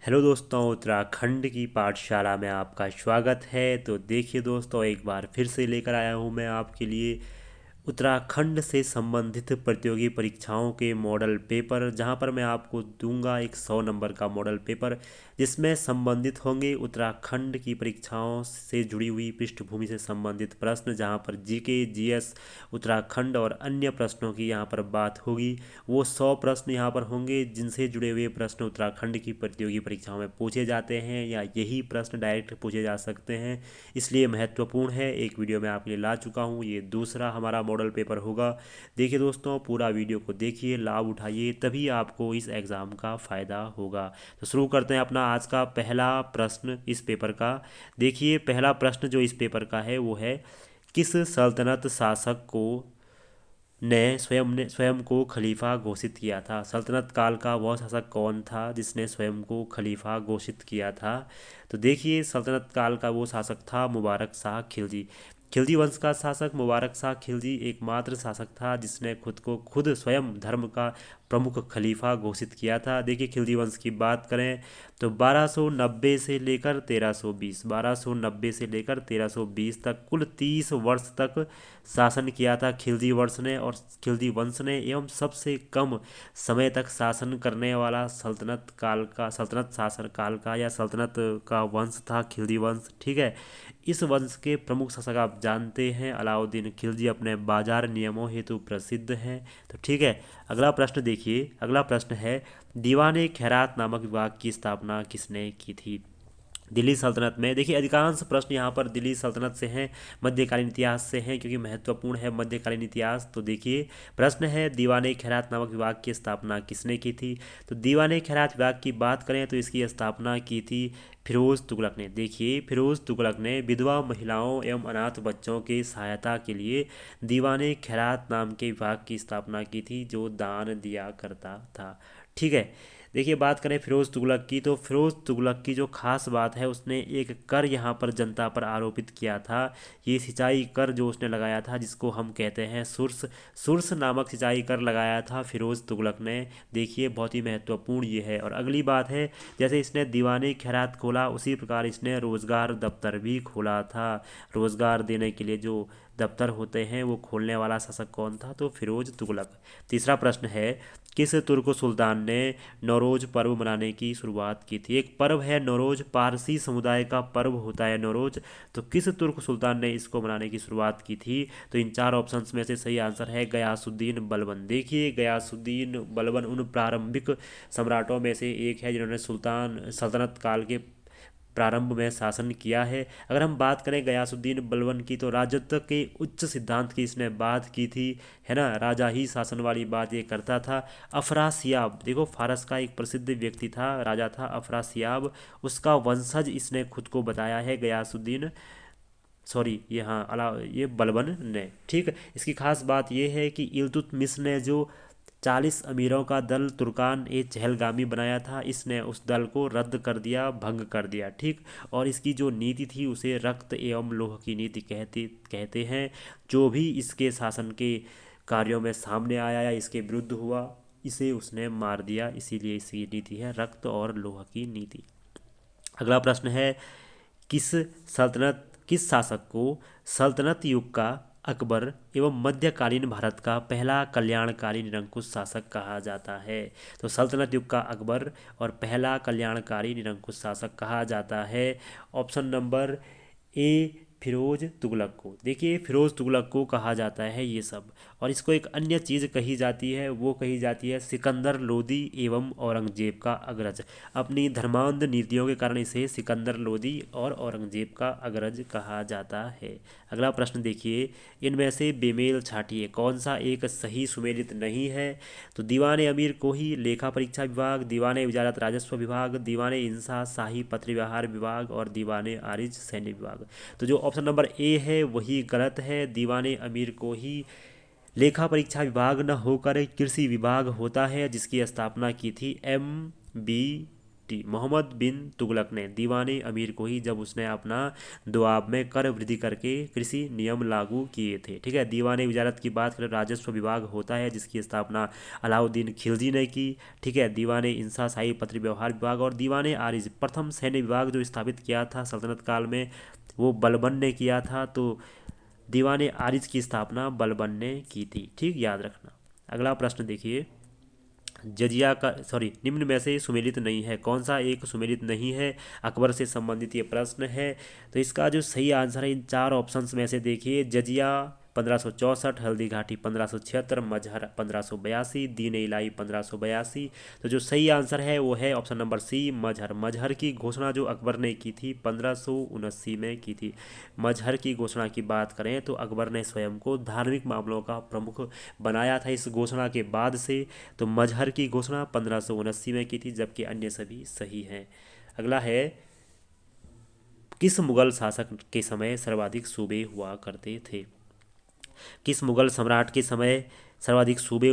Hello दोस्तों, उत्तराखंड की पाठशाला में आपका स्वागत है। तो देखिए दोस्तों, एक बार फिर से लेकर आया हूँ मैं आपके लिए उत्तराखंड से संबंधित प्रतियोगी परीक्षाओं के मॉडल पेपर, जहां पर मैं आपको दूंगा एक 100 नंबर का मॉडल पेपर, जिसमें संबंधित होंगे उत्तराखंड की परीक्षाओं से जुड़ी हुई पृष्ठभूमि से संबंधित प्रश्न, जहां पर जीके, जीएस, उत्तराखंड और अन्य प्रश्नों की यहां पर बात होगी। वो 100 प्रश्न यहाँ पर होंगे जिनसे जुड़े हुए प्रश्न उत्तराखंड की प्रतियोगी परीक्षाओं में पूछे जाते हैं, या यही प्रश्न डायरेक्ट पूछे जा सकते हैं, इसलिए महत्वपूर्ण है। एक वीडियो में आपके लिए ला चुका हूँ, ये दूसरा हमारा मॉडल पेपर होगा। देखिए दोस्तों, पूरा वीडियो को देखिए, लाभ उठाइए, तभी आपको इस एग्ज़ाम का फ़ायदा होगा। तो शुरू करते हैं अपना आज का पहला प्रश्न इस पेपर का। देखिए, पहला प्रश्न जो इस पेपर का है वो है, किस सल्तनत शासक को ने स्वयं को खलीफा घोषित किया था। सल्तनत काल का वह शासक कौन था जिसने स्वयं को खलीफा घोषित किया था। तो देखिए, सल्तनत काल का वो शासक था मुबारक शाह खिलजी। खिलजी वंश का शासक मुबारक शाह खिलजी एकमात्र शासक था जिसने खुद स्वयं धर्म का प्रमुख खलीफा घोषित किया था। देखिए, खिलजी वंश की बात करें तो 1290 से लेकर 1320, 1290 से लेकर 1320 तक कुल 30 वर्ष तक शासन किया था खिलजी वंश ने। और खिलजी वंश ने एवं सबसे कम समय तक शासन करने वाला सल्तनत शासन काल का या सल्तनत का वंश था खिलजी वंश। ठीक है, इस वंश के प्रमुख शासक आप जानते हैं, अलाउद्दीन खिलजी अपने बाजार नियमों हेतु प्रसिद्ध हैं। तो ठीक है, अगला प्रश्न देखिए। अगला प्रश्न है, दीवान ए खैरात नामक विभाग की स्थापना किसने की थी। दिल्ली सल्तनत में, देखिए अधिकांश प्रश्न यहाँ पर दिल्ली सल्तनत से हैं, मध्यकालीन इतिहास से हैं, क्योंकि महत्वपूर्ण है मध्यकालीन इतिहास। तो देखिए, प्रश्न है दीवान ए खैरात नामक विभाग की स्थापना किसने की थी। तो दीवान ए खैरात विभाग की बात करें तो इसकी स्थापना की थी फिरोज तुगलक ने। देखिए, फिरोज तुगलक ने विधवा महिलाओं एवं अनाथ बच्चों की सहायता के लिए दीवान ए खैरात नाम के विभाग की स्थापना की थी, जो दान दिया करता था। ठीक है, देखिए बात करें फिरोज़ तुगलक की, तो फिरोज़ तुगलक की जो खास बात है, उसने एक कर यहाँ पर जनता पर आरोपित किया था। ये सिंचाई कर जो उसने लगाया था, जिसको हम कहते हैं सुर्स, सुर्स नामक सिंचाई कर लगाया था फिरोज़ तुगलक ने। देखिए, बहुत ही महत्वपूर्ण ये है। और अगली बात है, जैसे इसने दीवानी खैरात खोला, उसी प्रकार इसने रोज़गार दफ्तर भी खोला था। रोज़गार देने के लिए जो दफ्तर होते हैं वो खोलने वाला शासक कौन था, तो फिरोज तुगलक। तीसरा प्रश्न है, किस तुर्क सुल्तान ने नौरोज पर्व मनाने की शुरुआत की थी। एक पर्व है नौरोज, पारसी समुदाय का पर्व होता है नौरोज। तो किस तुर्क सुल्तान ने इसको मनाने की शुरुआत की थी। तो इन चार ऑप्शंस में से सही आंसर है गयासुद्दीन बलबन। देखिए, गयासुद्दीन बलबन उन प्रारंभिक सम्राटों में से एक है जिन्होंने सल्तनत काल के प्रारंभ में शासन किया है। अगर हम बात करें गयासुद्दीन बलबन की, तो राजत्व के उच्च सिद्धांत की इसने बात की थी, है ना। राजा ही शासन वाली बात ये करता था। अफरासियाब, देखो फारस का एक प्रसिद्ध व्यक्ति था, राजा था अफरासियाब, उसका वंशज इसने खुद को बताया है गयासुद्दीन, सॉरी ये हाँ अला ये बलबन ने। ठीक, इसकी खास बात यह है कि इल्तुतमिश ने जो 40 अमीरों का दल तुर्कान ए चहलगामी बनाया था, इसने उस दल को रद्द कर दिया, भंग कर दिया। ठीक, और इसकी जो नीति थी उसे रक्त एवं लोह की नीति कहते कहते हैं। जो भी इसके शासन के कार्यों में सामने आया या इसके विरुद्ध हुआ, इसे उसने मार दिया, इसीलिए इसकी नीति है रक्त और लोह की नीति। अगला प्रश्न है, किस किस शासक को सल्तनत युग का अकबर एवं मध्यकालीन भारत का पहला कल्याणकारी निरंकुश शासक कहा जाता है। तो सल्तनत युग का अकबर और पहला कल्याणकारी निरंकुश शासक कहा जाता है option number A Firoz Tughlaq को। देखिए, फिरोज तुगलक को कहा जाता है ये सब। और इसको एक अन्य चीज़ कही जाती है, वो कही जाती है सिकंदर लोदी एवं औरंगजेब का अग्रज। अपनी धर्मांध नीतियों के कारण इसे सिकंदर लोदी और औरंगजेब का अग्रज कहा जाता है। अगला प्रश्न देखिए, इनमें से बेमेल छाटिए, कौन सा एक सही सुमेलित नहीं है। तो दीवान अमीर को ही लेखा परीक्षा विभाग, दीवान वजारत राजस्व विभाग, दीवान इंसा शाही पत्र व्यवहार विभाग और दीवान आरिज सैन्य विभाग। तो जो ऑप्शन नंबर ए है वही गलत है। दीवान अमीर को ही लेखा परीक्षा विभाग न होकर कृषि विभाग होता है, जिसकी स्थापना की थी एम बी टी, मोहम्मद बिन तुगलक ने दीवाने अमीर को ही जब उसने अपना दुआब में कर वृद्धि करके कृषि नियम लागू किए थे। ठीक है, दीवाने वजारत की बात करें, राजस्व विभाग होता है जिसकी स्थापना अलाउद्दीन खिलजी ने की। ठीक है, दीवाने इंसा शाही पत्र व्यवहार विभाग और दीवाने आरिज प्रथम सैन्य विभाग जो स्थापित किया था सल्तनत काल में वो बलबन ने किया था। तो दीवाने आरिज की स्थापना बलबन ने की थी। ठीक, याद रखना। अगला प्रश्न देखिए, जजिया का निम्न में से सुमेलित नहीं है, कौन सा एक सुमेलित नहीं है? अकबर से संबंधित ये प्रश्न है। तो इसका जो सही आंसर है इन चार ऑप्शंस में से देखिए, जजिया 1564, हल्दी घाटी 1576, मजहर 1582, दीन इलाही 1582। तो जो सही आंसर है वो है ऑप्शन नंबर सी, मजहर। मजहर की घोषणा जो अकबर ने की थी 1579 में की थी। मजहर की घोषणा की बात करें तो अकबर ने स्वयं को धार्मिक मामलों का प्रमुख बनाया था इस घोषणा के बाद से। तो मजहर की घोषणा 1579 में की थी, जबकि अन्य सभी सही हैं। अगला है, किस मुगल शासक के समय सर्वाधिक सूबे हुआ करते थे? किस मुगल सम्राट के समय सर्वाधिक सूबे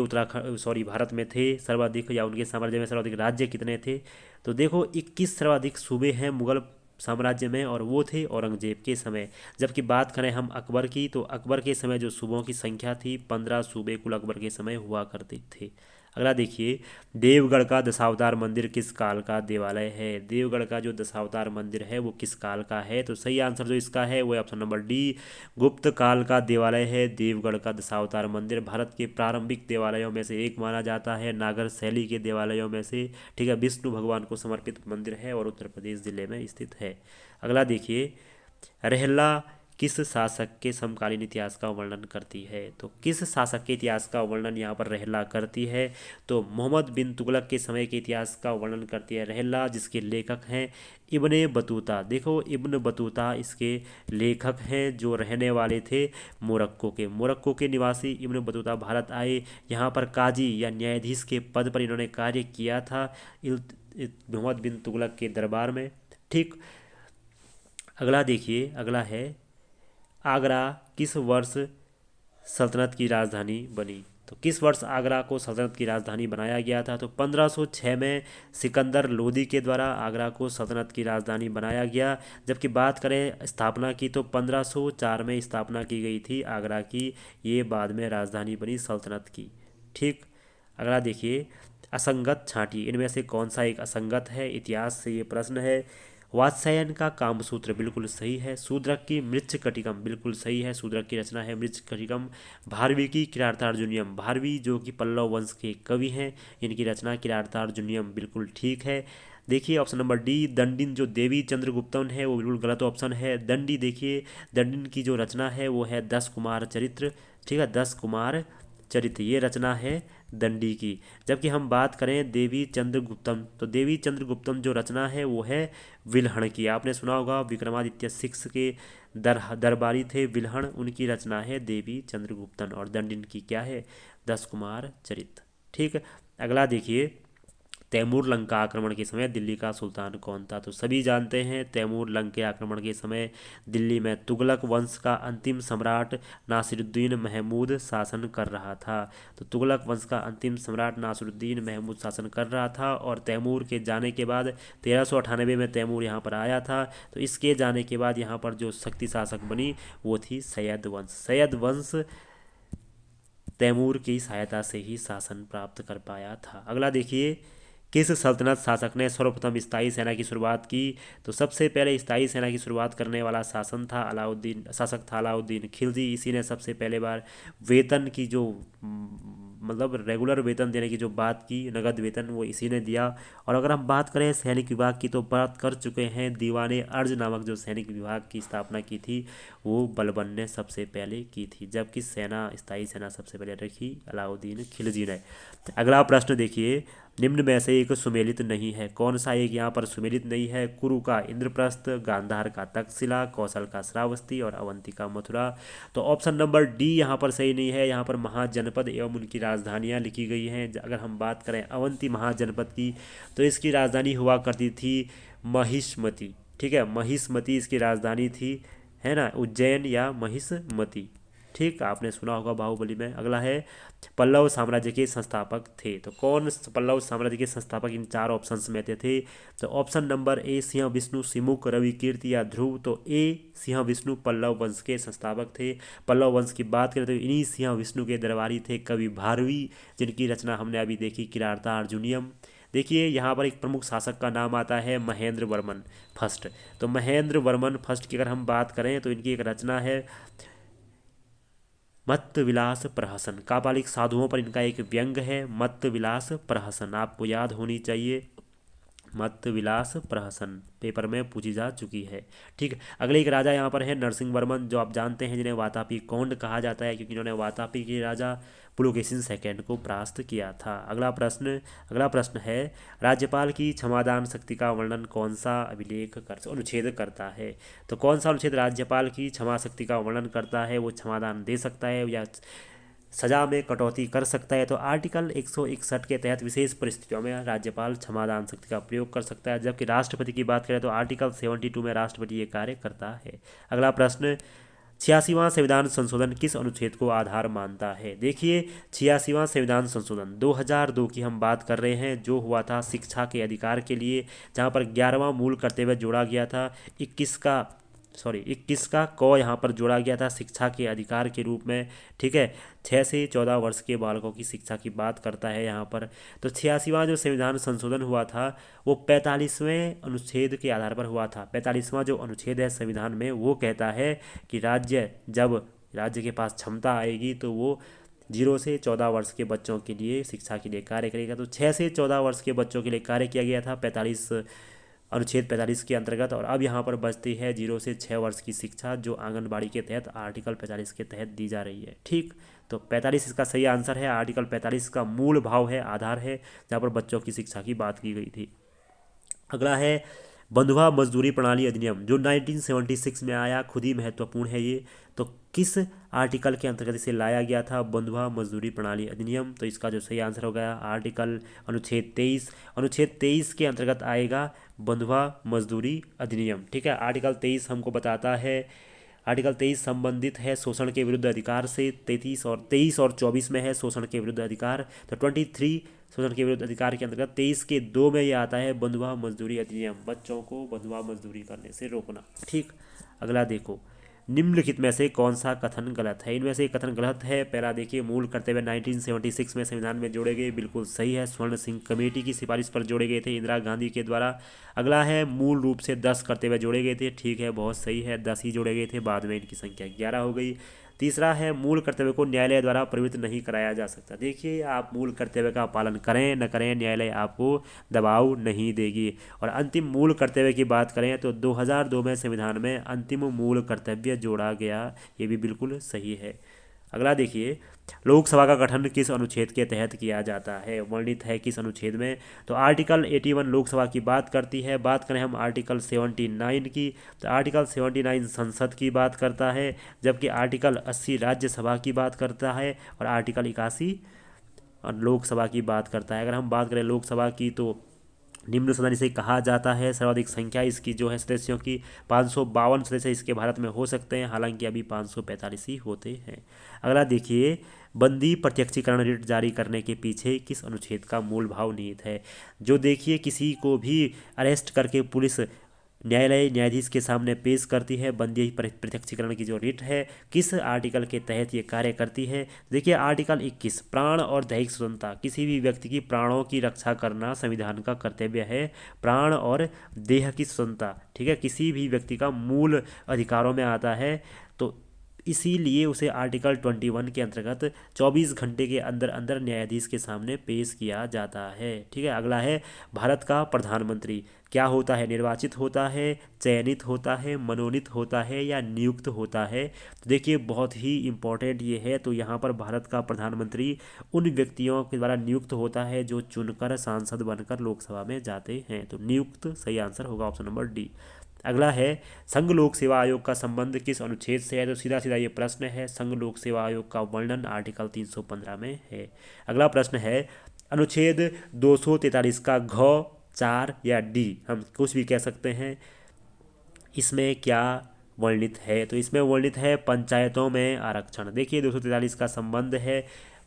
भारत में थे सर्वाधिक, या उनके साम्राज्य में सर्वाधिक राज्य कितने थे? तो देखो 21 सर्वाधिक सूबे हैं मुगल साम्राज्य में और वो थे औरंगजेब के समय। जबकि बात करें हम अकबर की तो अकबर के समय जो सूबों की संख्या थी 15 सूबे कुल अकबर के समय हुआ करते थे। अगला देखिए, देवगढ़ का दशावतार मंदिर किस काल का देवालय है? देवगढ़ का जो दशावतार मंदिर है वो किस काल का है? तो सही आंसर जो इसका है वो ऑप्शन नंबर डी, गुप्त काल का देवालय है। देवगढ़ का दशावतार मंदिर भारत के प्रारंभिक देवालयों में से एक माना जाता है, नागर शैली के देवालयों में से। ठीक है, विष्णु भगवान को समर्पित मंदिर है और उत्तर प्रदेश जिले में स्थित है। अगला देखिए, रहला किस शासक के समकालीन इतिहास का वर्णन करती है? तो किस शासक के इतिहास का वर्णन यहाँ पर रहला करती है? तो मोहम्मद बिन तुगलक के समय के इतिहास का वर्णन करती है रहला, जिसके लेखक हैं इब्ने बतूता। देखो इब्न बतूता इसके लेखक हैं, जो रहने वाले थे मोरक्को के निवासी इब्न बतूता भारत आए। यहाँ पर काजी या न्यायाधीश के पद पर इन्होंने कार्य किया था मोहम्मद बिन तुगलक के दरबार में। ठीक, अगला देखिए, अगला है, आगरा किस वर्ष सल्तनत की राजधानी बनी? तो किस वर्ष आगरा को सल्तनत की राजधानी बनाया गया था? तो 1506 में सिकंदर लोदी के द्वारा आगरा को सल्तनत की राजधानी बनाया गया। जबकि बात करें स्थापना की तो 1504 में स्थापना की गई थी आगरा की, ये बाद में राजधानी बनी सल्तनत की। ठीक, अगला देखिए, असंगत छांटी इनमें से कौन सा एक असंगत है? इतिहास से ये प्रश्न है। वात्स्यायन का कामसूत्र बिल्कुल सही है। शूद्रक की मृच्छकटिकम बिल्कुल सही है, शूद्रक की रचना है मृच्छकटिकम। भारवी की किरातार्जुनीयम, भारवी जो कि पल्लव वंश के कवि हैं, इनकी रचना किरातार्जुनीयम बिल्कुल ठीक है। देखिए ऑप्शन नंबर डी, दंडिन जो देवी चंद्रगुप्तन है वो बिल्कुल गलत ऑप्शन है। दंडी देखिए, दंडिन की जो रचना है वो है 10 कुमार चरित्र। ठीक है, 10 कुमार चरित्र ये रचना है दंडी की। जबकि हम बात करें देवी चंद्रगुप्तम, तो देवी चंद्रगुप्तम जो रचना है वो है विल्हण की। आपने सुना होगा विक्रमादित्य 6 के दरबारी थे विल्हण, उनकी रचना है देवी चंद्रगुप्तन। और दंडिन की क्या है? 10 कुमार चरित्र। ठीक, अगला देखिए, तैमूर लंका आक्रमण के समय दिल्ली का सुल्तान कौन था? तो सभी जानते हैं तैमूर लंका के आक्रमण के समय दिल्ली में तुगलक वंश का अंतिम सम्राट नासिरुद्दीन महमूद शासन कर रहा था। तो तुगलक वंश का अंतिम सम्राट नासिरुद्दीन महमूद शासन कर रहा था। और तैमूर के जाने के बाद 1398 में तैमूर यहाँ पर आया था। तो इसके जाने के बाद यहाँ पर जो शक्ति शासक बनी वो थी सैयद वंश। सैयद वंश तैमूर की सहायता से ही शासन प्राप्त कर पाया था। अगला देखिए, किस सल्तनत शासक ने सर्वप्रथम स्थायी सेना की शुरुआत की? तो सबसे पहले स्थायी सेना की शुरुआत करने वाला शासक था अलाउद्दीन खिलजी। इसी ने सबसे पहले बार वेतन की जो मतलब रेगुलर वेतन देने की जो बात की, नगद वेतन, वो इसी ने दिया। और अगर हम बात करें सैनिक विभाग की तो बात कर चुके हैं, दीवाने अर्ज नामक जो सैनिक विभाग की स्थापना की थी वो बलबन ने सबसे पहले की थी। जबकि स्थायी सेना सबसे पहले रखी अलाउद्दीन खिलजी ने। अगला प्रश्न देखिए, निम्न में से एक सुमेलित नहीं है, कौन सा एक यहाँ पर सुमेलित नहीं है? कुरु का इंद्रप्रस्थ, गांधार का तक्षशिला, कौशल का श्रावस्ती और अवंती का मथुरा। तो ऑप्शन नंबर डी यहाँ पर सही नहीं है। यहाँ पर महाजनपद एवं उनकी राजधानियाँ लिखी गई हैं। अगर हम बात करें अवंती महाजनपद की तो इसकी राजधानी हुआ करती थी महिष्मती। ठीक है, महिष्मती इसकी राजधानी थी, है ना, उज्जैन या महिष्मती। ठीक, आपने सुना होगा बाहुबली में। अगला है पल्लव साम्राज्य के संस्थापक थे, तो कौन पल्लव साम्राज्य के संस्थापक इन चार ऑप्शंस में थे। तो option number A Singh Vishnu Simuka Ravi Kirti या ध्रुव। तो ए सिंह विष्णु पल्लव वंश के संस्थापक थे। पल्लव वंश की बात करें तो इन्हीं सिंह विष्णु के दरबारी थे कवि भारवी, जिनकी रचना हमने अभी देखी किरारता अर्जुनियम। देखिए यहाँ पर एक प्रमुख शासक का नाम आता है महेंद्र वर्मन फर्स्ट। तो महेंद्र वर्मन फर्स्ट की अगर हम बात करें तो इनकी एक रचना है मत्त विलास प्रहसन। कापालिक साधुओं पर इनका एक व्यंग है मत्त विलास प्रहसन, आपको याद होनी चाहिए। मत्त विलास प्रहसन पेपर में पूछी जा चुकी है। ठीक है, अगले एक राजा यहाँ पर है नरसिंह वर्मन, जो आप जानते हैं जिन्हें वातापी कौंड कहा जाता है, क्योंकि इन्होंने वातापी के राजा पुलकेशिन सेकंड को परास्त किया था। अगला प्रश्न है राज्यपाल की क्षमादान शक्ति का वर्णन कौन सा अनुच्छेद करता है। तो कौन सा अनुच्छेद राज्यपाल की क्षमा शक्ति का वर्णन करता है, वो क्षमादान दे सकता है या सजा में कटौती कर सकता है। तो आर्टिकल 161 के तहत विशेष परिस्थितियों में राज्यपाल क्षमादान शक्ति का प्रयोग कर सकता है। जबकि राष्ट्रपति की बात करें तो आर्टिकल 72 में राष्ट्रपति ये कार्य करता है। अगला प्रश्न 86वां संविधान संशोधन किस अनुच्छेद को आधार मानता है। देखिए 86वां संविधान संशोधन 2002 की हम बात कर रहे हैं, जो हुआ था शिक्षा के अधिकार के लिए, जहाँ पर 11वां मूल कर्तव्य जोड़ा गया था। 21 का क यहाँ पर जोड़ा गया था शिक्षा के अधिकार के रूप में। ठीक है, 6 से 14 वर्ष के बालकों की शिक्षा की बात करता है यहाँ पर। तो 86वां जो संविधान संशोधन हुआ था वो 45वें अनुच्छेद के आधार पर हुआ था। 45वां जो अनुच्छेद है संविधान में वो कहता है कि जब राज्य के पास क्षमता आएगी तो वो 0 से 14 वर्ष के बच्चों के लिए शिक्षा के लिए कार्य करेगा। तो 6 से 14 वर्ष के बच्चों के लिए कार्य किया गया था अनुच्छेद 45 के अंतर्गत। और अब यहाँ पर बचती है 0 से 6 वर्ष की शिक्षा, जो आंगनबाड़ी के तहत आर्टिकल 45 के तहत दी जा रही है। ठीक, तो 45 इसका सही आंसर है। आर्टिकल 45 का मूल भाव है, आधार है, जहाँ पर बच्चों की शिक्षा की बात की गई थी। अगला है बंधुआ मजदूरी प्रणाली अधिनियम, जो 1976 में आया, खुद ही महत्वपूर्ण है ये। तो किस आर्टिकल के अंतर्गत इसे लाया गया था बंधुआ मजदूरी प्रणाली अधिनियम। तो इसका जो सही आंसर हो गया अनुच्छेद 23 के अंतर्गत आएगा बंधुआ मजदूरी अधिनियम। ठीक है, आर्टिकल 23 हमको बताता है, आर्टिकल 23 संबंधित है शोषण के विरुद्ध अधिकार से। 23 और 24 में है शोषण के विरुद्ध अधिकार। तो 23 शोषण के विरुद्ध अधिकार के अंतर्गत 23 के 2 में ये आता है बंधुआ मजदूरी अधिनियम, बच्चों को बंधुआ मजदूरी करने से रोकना। ठीक, अगला देखो निम्नलिखित में से कौन सा कथन गलत है। इनमें से कथन गलत है। पहला देखिए मूल कर्तव्य 1976 में संविधान में जोड़े गए, बिल्कुल सही है। स्वर्ण सिंह कमेटी की सिफारिश पर जोड़े गए थे इंदिरा गांधी के द्वारा। अगला है मूल रूप से 10 कर्तव्य जोड़े गए थे, ठीक है, बहुत सही है, 10 ही जोड़े गए थे, बाद में इनकी संख्या 11 हो गई। तीसरा है मूल कर्तव्य को न्यायालय द्वारा प्रवृत्त नहीं कराया जा सकता। देखिए आप मूल कर्तव्य का पालन करें न करें, न्यायालय आपको दबाव नहीं देगी। और अंतिम मूल कर्तव्य की बात करें तो 2002 में संविधान में अंतिम मूल कर्तव्य जोड़ा गया, ये भी बिल्कुल सही है। अगला देखिए लोकसभा का गठन किस अनुच्छेद के तहत किया जाता है, वर्णित है किस अनुच्छेद में। तो आर्टिकल 81 लोकसभा की बात करती है। बात करें हम आर्टिकल 79 की, तो आर्टिकल 79 संसद की बात करता है, जबकि आर्टिकल 80 राज्यसभा की बात करता है और आर्टिकल 81 लोकसभा की बात करता है। अगर हम बात करें लोकसभा की तो निम्न सदन इसे कहा जाता है। सर्वाधिक संख्या इसकी जो है सदस्यों की 552 सदस्य इसके भारत में हो सकते हैं, हालांकि अभी 545 ही होते हैं। अगला देखिए बंदी प्रत्यक्षीकरण रिट जारी करने के पीछे किस अनुच्छेद का मूल भाव निहित है। जो देखिए किसी को भी अरेस्ट करके पुलिस न्यायाधीश के सामने पेश करती है, बंदी प्रत्यक्षीकरण की जो रिट है किस आर्टिकल के तहत ये कार्य करती है। देखिए आर्टिकल 21 प्राण और दैहिक स्वतंत्रता, किसी भी व्यक्ति की प्राणों की रक्षा करना संविधान का कर्तव्य है। प्राण और देह की स्वतंत्रता, ठीक है, किसी भी व्यक्ति का मूल अधिकारों में आता है। तो इसीलिए उसे आर्टिकल 21 के अंतर्गत 24 घंटे के अंदर अंदर न्यायाधीश के सामने पेश किया जाता है। ठीक है, अगला है भारत का प्रधानमंत्री क्या होता है, निर्वाचित होता है, चयनित होता है, मनोनीत होता है या नियुक्त होता है। तो देखिए बहुत ही इम्पोर्टेंट ये है। तो यहाँ पर भारत का प्रधानमंत्री उन व्यक्तियों के द्वारा नियुक्त होता है जो चुनकर सांसद बनकर लोकसभा में जाते हैं। तो नियुक्त सही आंसर होगा ऑप्शन नंबर डी। अगला है संघ लोक सेवा आयोग का संबंध किस अनुच्छेद से है। तो सीधा सीधा ये प्रश्न है, संघ लोक सेवा आयोग का वर्णन आर्टिकल 315 में है। अगला प्रश्न है अनुच्छेद 243 का घ 4 या डी, हम कुछ भी कह सकते हैं, इसमें क्या वर्णित है? तो इसमें वर्णित है पंचायतों में आरक्षण। देखिए 243 का संबंध है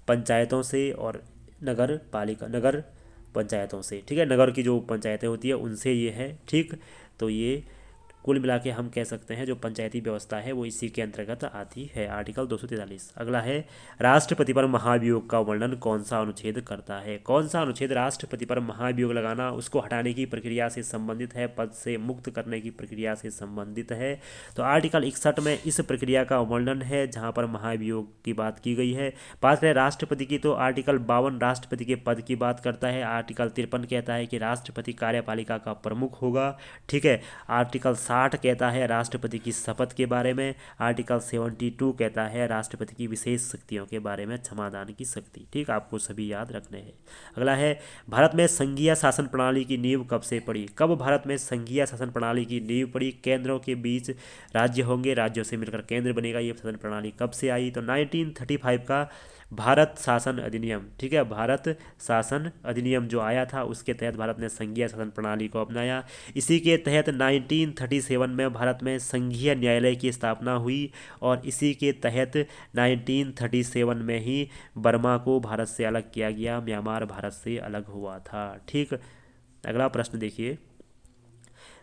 पंचायतों से और नगर पालिका, नगर पंचायतों से, ठीक है, नगर की जो पंचायतें होती है उनसे ये है, ठीक। तो ये कुल मिला के हम कह सकते हैं जो पंचायती व्यवस्था है वो इसी के अंतर्गत आती है, आर्टिकल 243। अगला है राष्ट्रपति पर महाभियोग का वर्णन कौन सा अनुच्छेद करता है? कौन सा अनुच्छेद राष्ट्रपति पर महाभियोग लगाना, उसको हटाने की प्रक्रिया से संबंधित है, पद से मुक्त करने की प्रक्रिया से संबंधित है? तो आर्टिकल 61 में इस प्रक्रिया का वर्णन है जहाँ पर महाभियोग की बात की गई है। बात करें राष्ट्रपति की तो आर्टिकल 52 राष्ट्रपति के पद की बात करता है। आर्टिकल 53 कहता है कि राष्ट्रपति कार्यपालिका का प्रमुख होगा, ठीक है। आर्टिकल 60 कहता है राष्ट्रपति की शपथ के बारे में। आर्टिकल 72 कहता है राष्ट्रपति की विशेष शक्तियों के बारे में, क्षमादान की शक्ति, ठीक, आपको सभी याद रखने हैं। अगला है भारत में संघीय शासन प्रणाली की नींव कब से पड़ी? कब भारत में संघीय शासन प्रणाली की नींव पड़ी? केंद्रों के बीच राज्य होंगे, राज्यों से मिलकर केंद्र बनेगा, ये शासन प्रणाली कब से आई? तो 1935 का भारत शासन अधिनियम, ठीक है, भारत शासन अधिनियम जो आया था उसके तहत भारत ने संघीय शासन प्रणाली को अपनाया। इसी के तहत 1937 में भारत में संघीय न्यायालय की स्थापना हुई और इसी के तहत 1937 में ही बर्मा को भारत से अलग किया गया, म्यांमार भारत से अलग हुआ था, ठीक। अगला प्रश्न देखिए,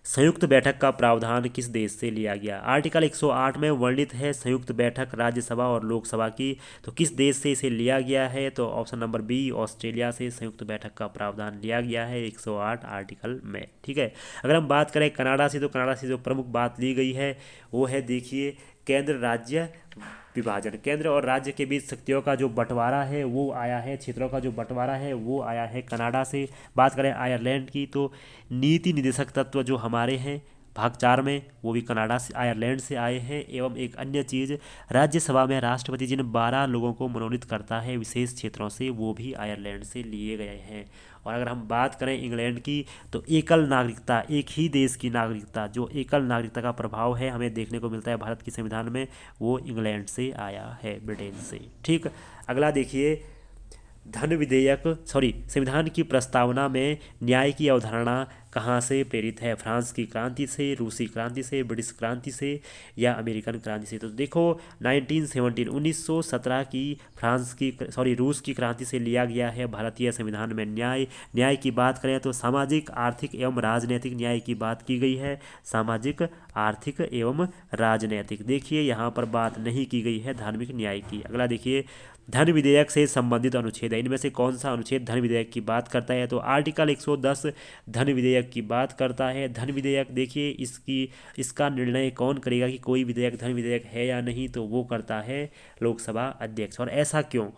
संयुक्त बैठक का प्रावधान किस देश से लिया गया? आर्टिकल 108 में वर्णित है संयुक्त बैठक राज्यसभा और लोकसभा की, तो किस देश से इसे लिया गया है? तो ऑप्शन नंबर बी, ऑस्ट्रेलिया से संयुक्त बैठक का प्रावधान लिया गया है 108 आर्टिकल में, ठीक है। अगर हम बात करें कनाडा से, तो कनाडा से जो प्रमुख बात ली गई है वो है, देखिए, केंद्र राज्य विभाजन, केंद्र और राज्य के बीच शक्तियों का जो बंटवारा है वो आया है, क्षेत्रों का जो बंटवारा है वो आया है कनाडा से। बात करें आयरलैंड की तो नीति निदेशक तत्व जो हमारे हैं भाग 4 में वो भी कनाडा से, आयरलैंड से आए हैं। एवं एक अन्य चीज़, राज्यसभा में राष्ट्रपति जिन 12 लोगों को मनोनीत करता है विशेष क्षेत्रों से, वो भी आयरलैंड से लिए गए हैं। और अगर हम बात करें इंग्लैंड की तो एकल नागरिकता, एक ही देश की नागरिकता, जो एकल नागरिकता का प्रभाव है हमें देखने को मिलता है भारत के संविधान में, वो इंग्लैंड से आया है, ब्रिटेन से, ठीक। अगला देखिए, धन विधेयक, संविधान की प्रस्तावना में न्याय की अवधारणा कहाँ से प्रेरित है? फ्रांस की क्रांति से, रूसी क्रांति से, ब्रिटिश क्रांति से या अमेरिकन क्रांति से? तो देखो 1917 की रूस की क्रांति से लिया गया है भारतीय संविधान में न्याय। न्याय की बात करें तो सामाजिक, आर्थिक एवं राजनैतिक न्याय की बात की गई है, सामाजिक, आर्थिक एवं राजनैतिक। देखिए यहाँ पर बात नहीं की गई है धार्मिक न्याय की। अगला देखिए, धन विधेयक से संबंधित अनुच्छेद है, इनमें से कौन सा अनुच्छेद धन विधेयक की बात करता है? तो आर्टिकल 110 धन विधेयक की बात करता है। धन विधेयक, देखिए इसका निर्णय कौन करेगा कि कोई विधेयक धन विधेयक है या नहीं? तो वो करता है लोकसभा अध्यक्ष। और ऐसा क्यों?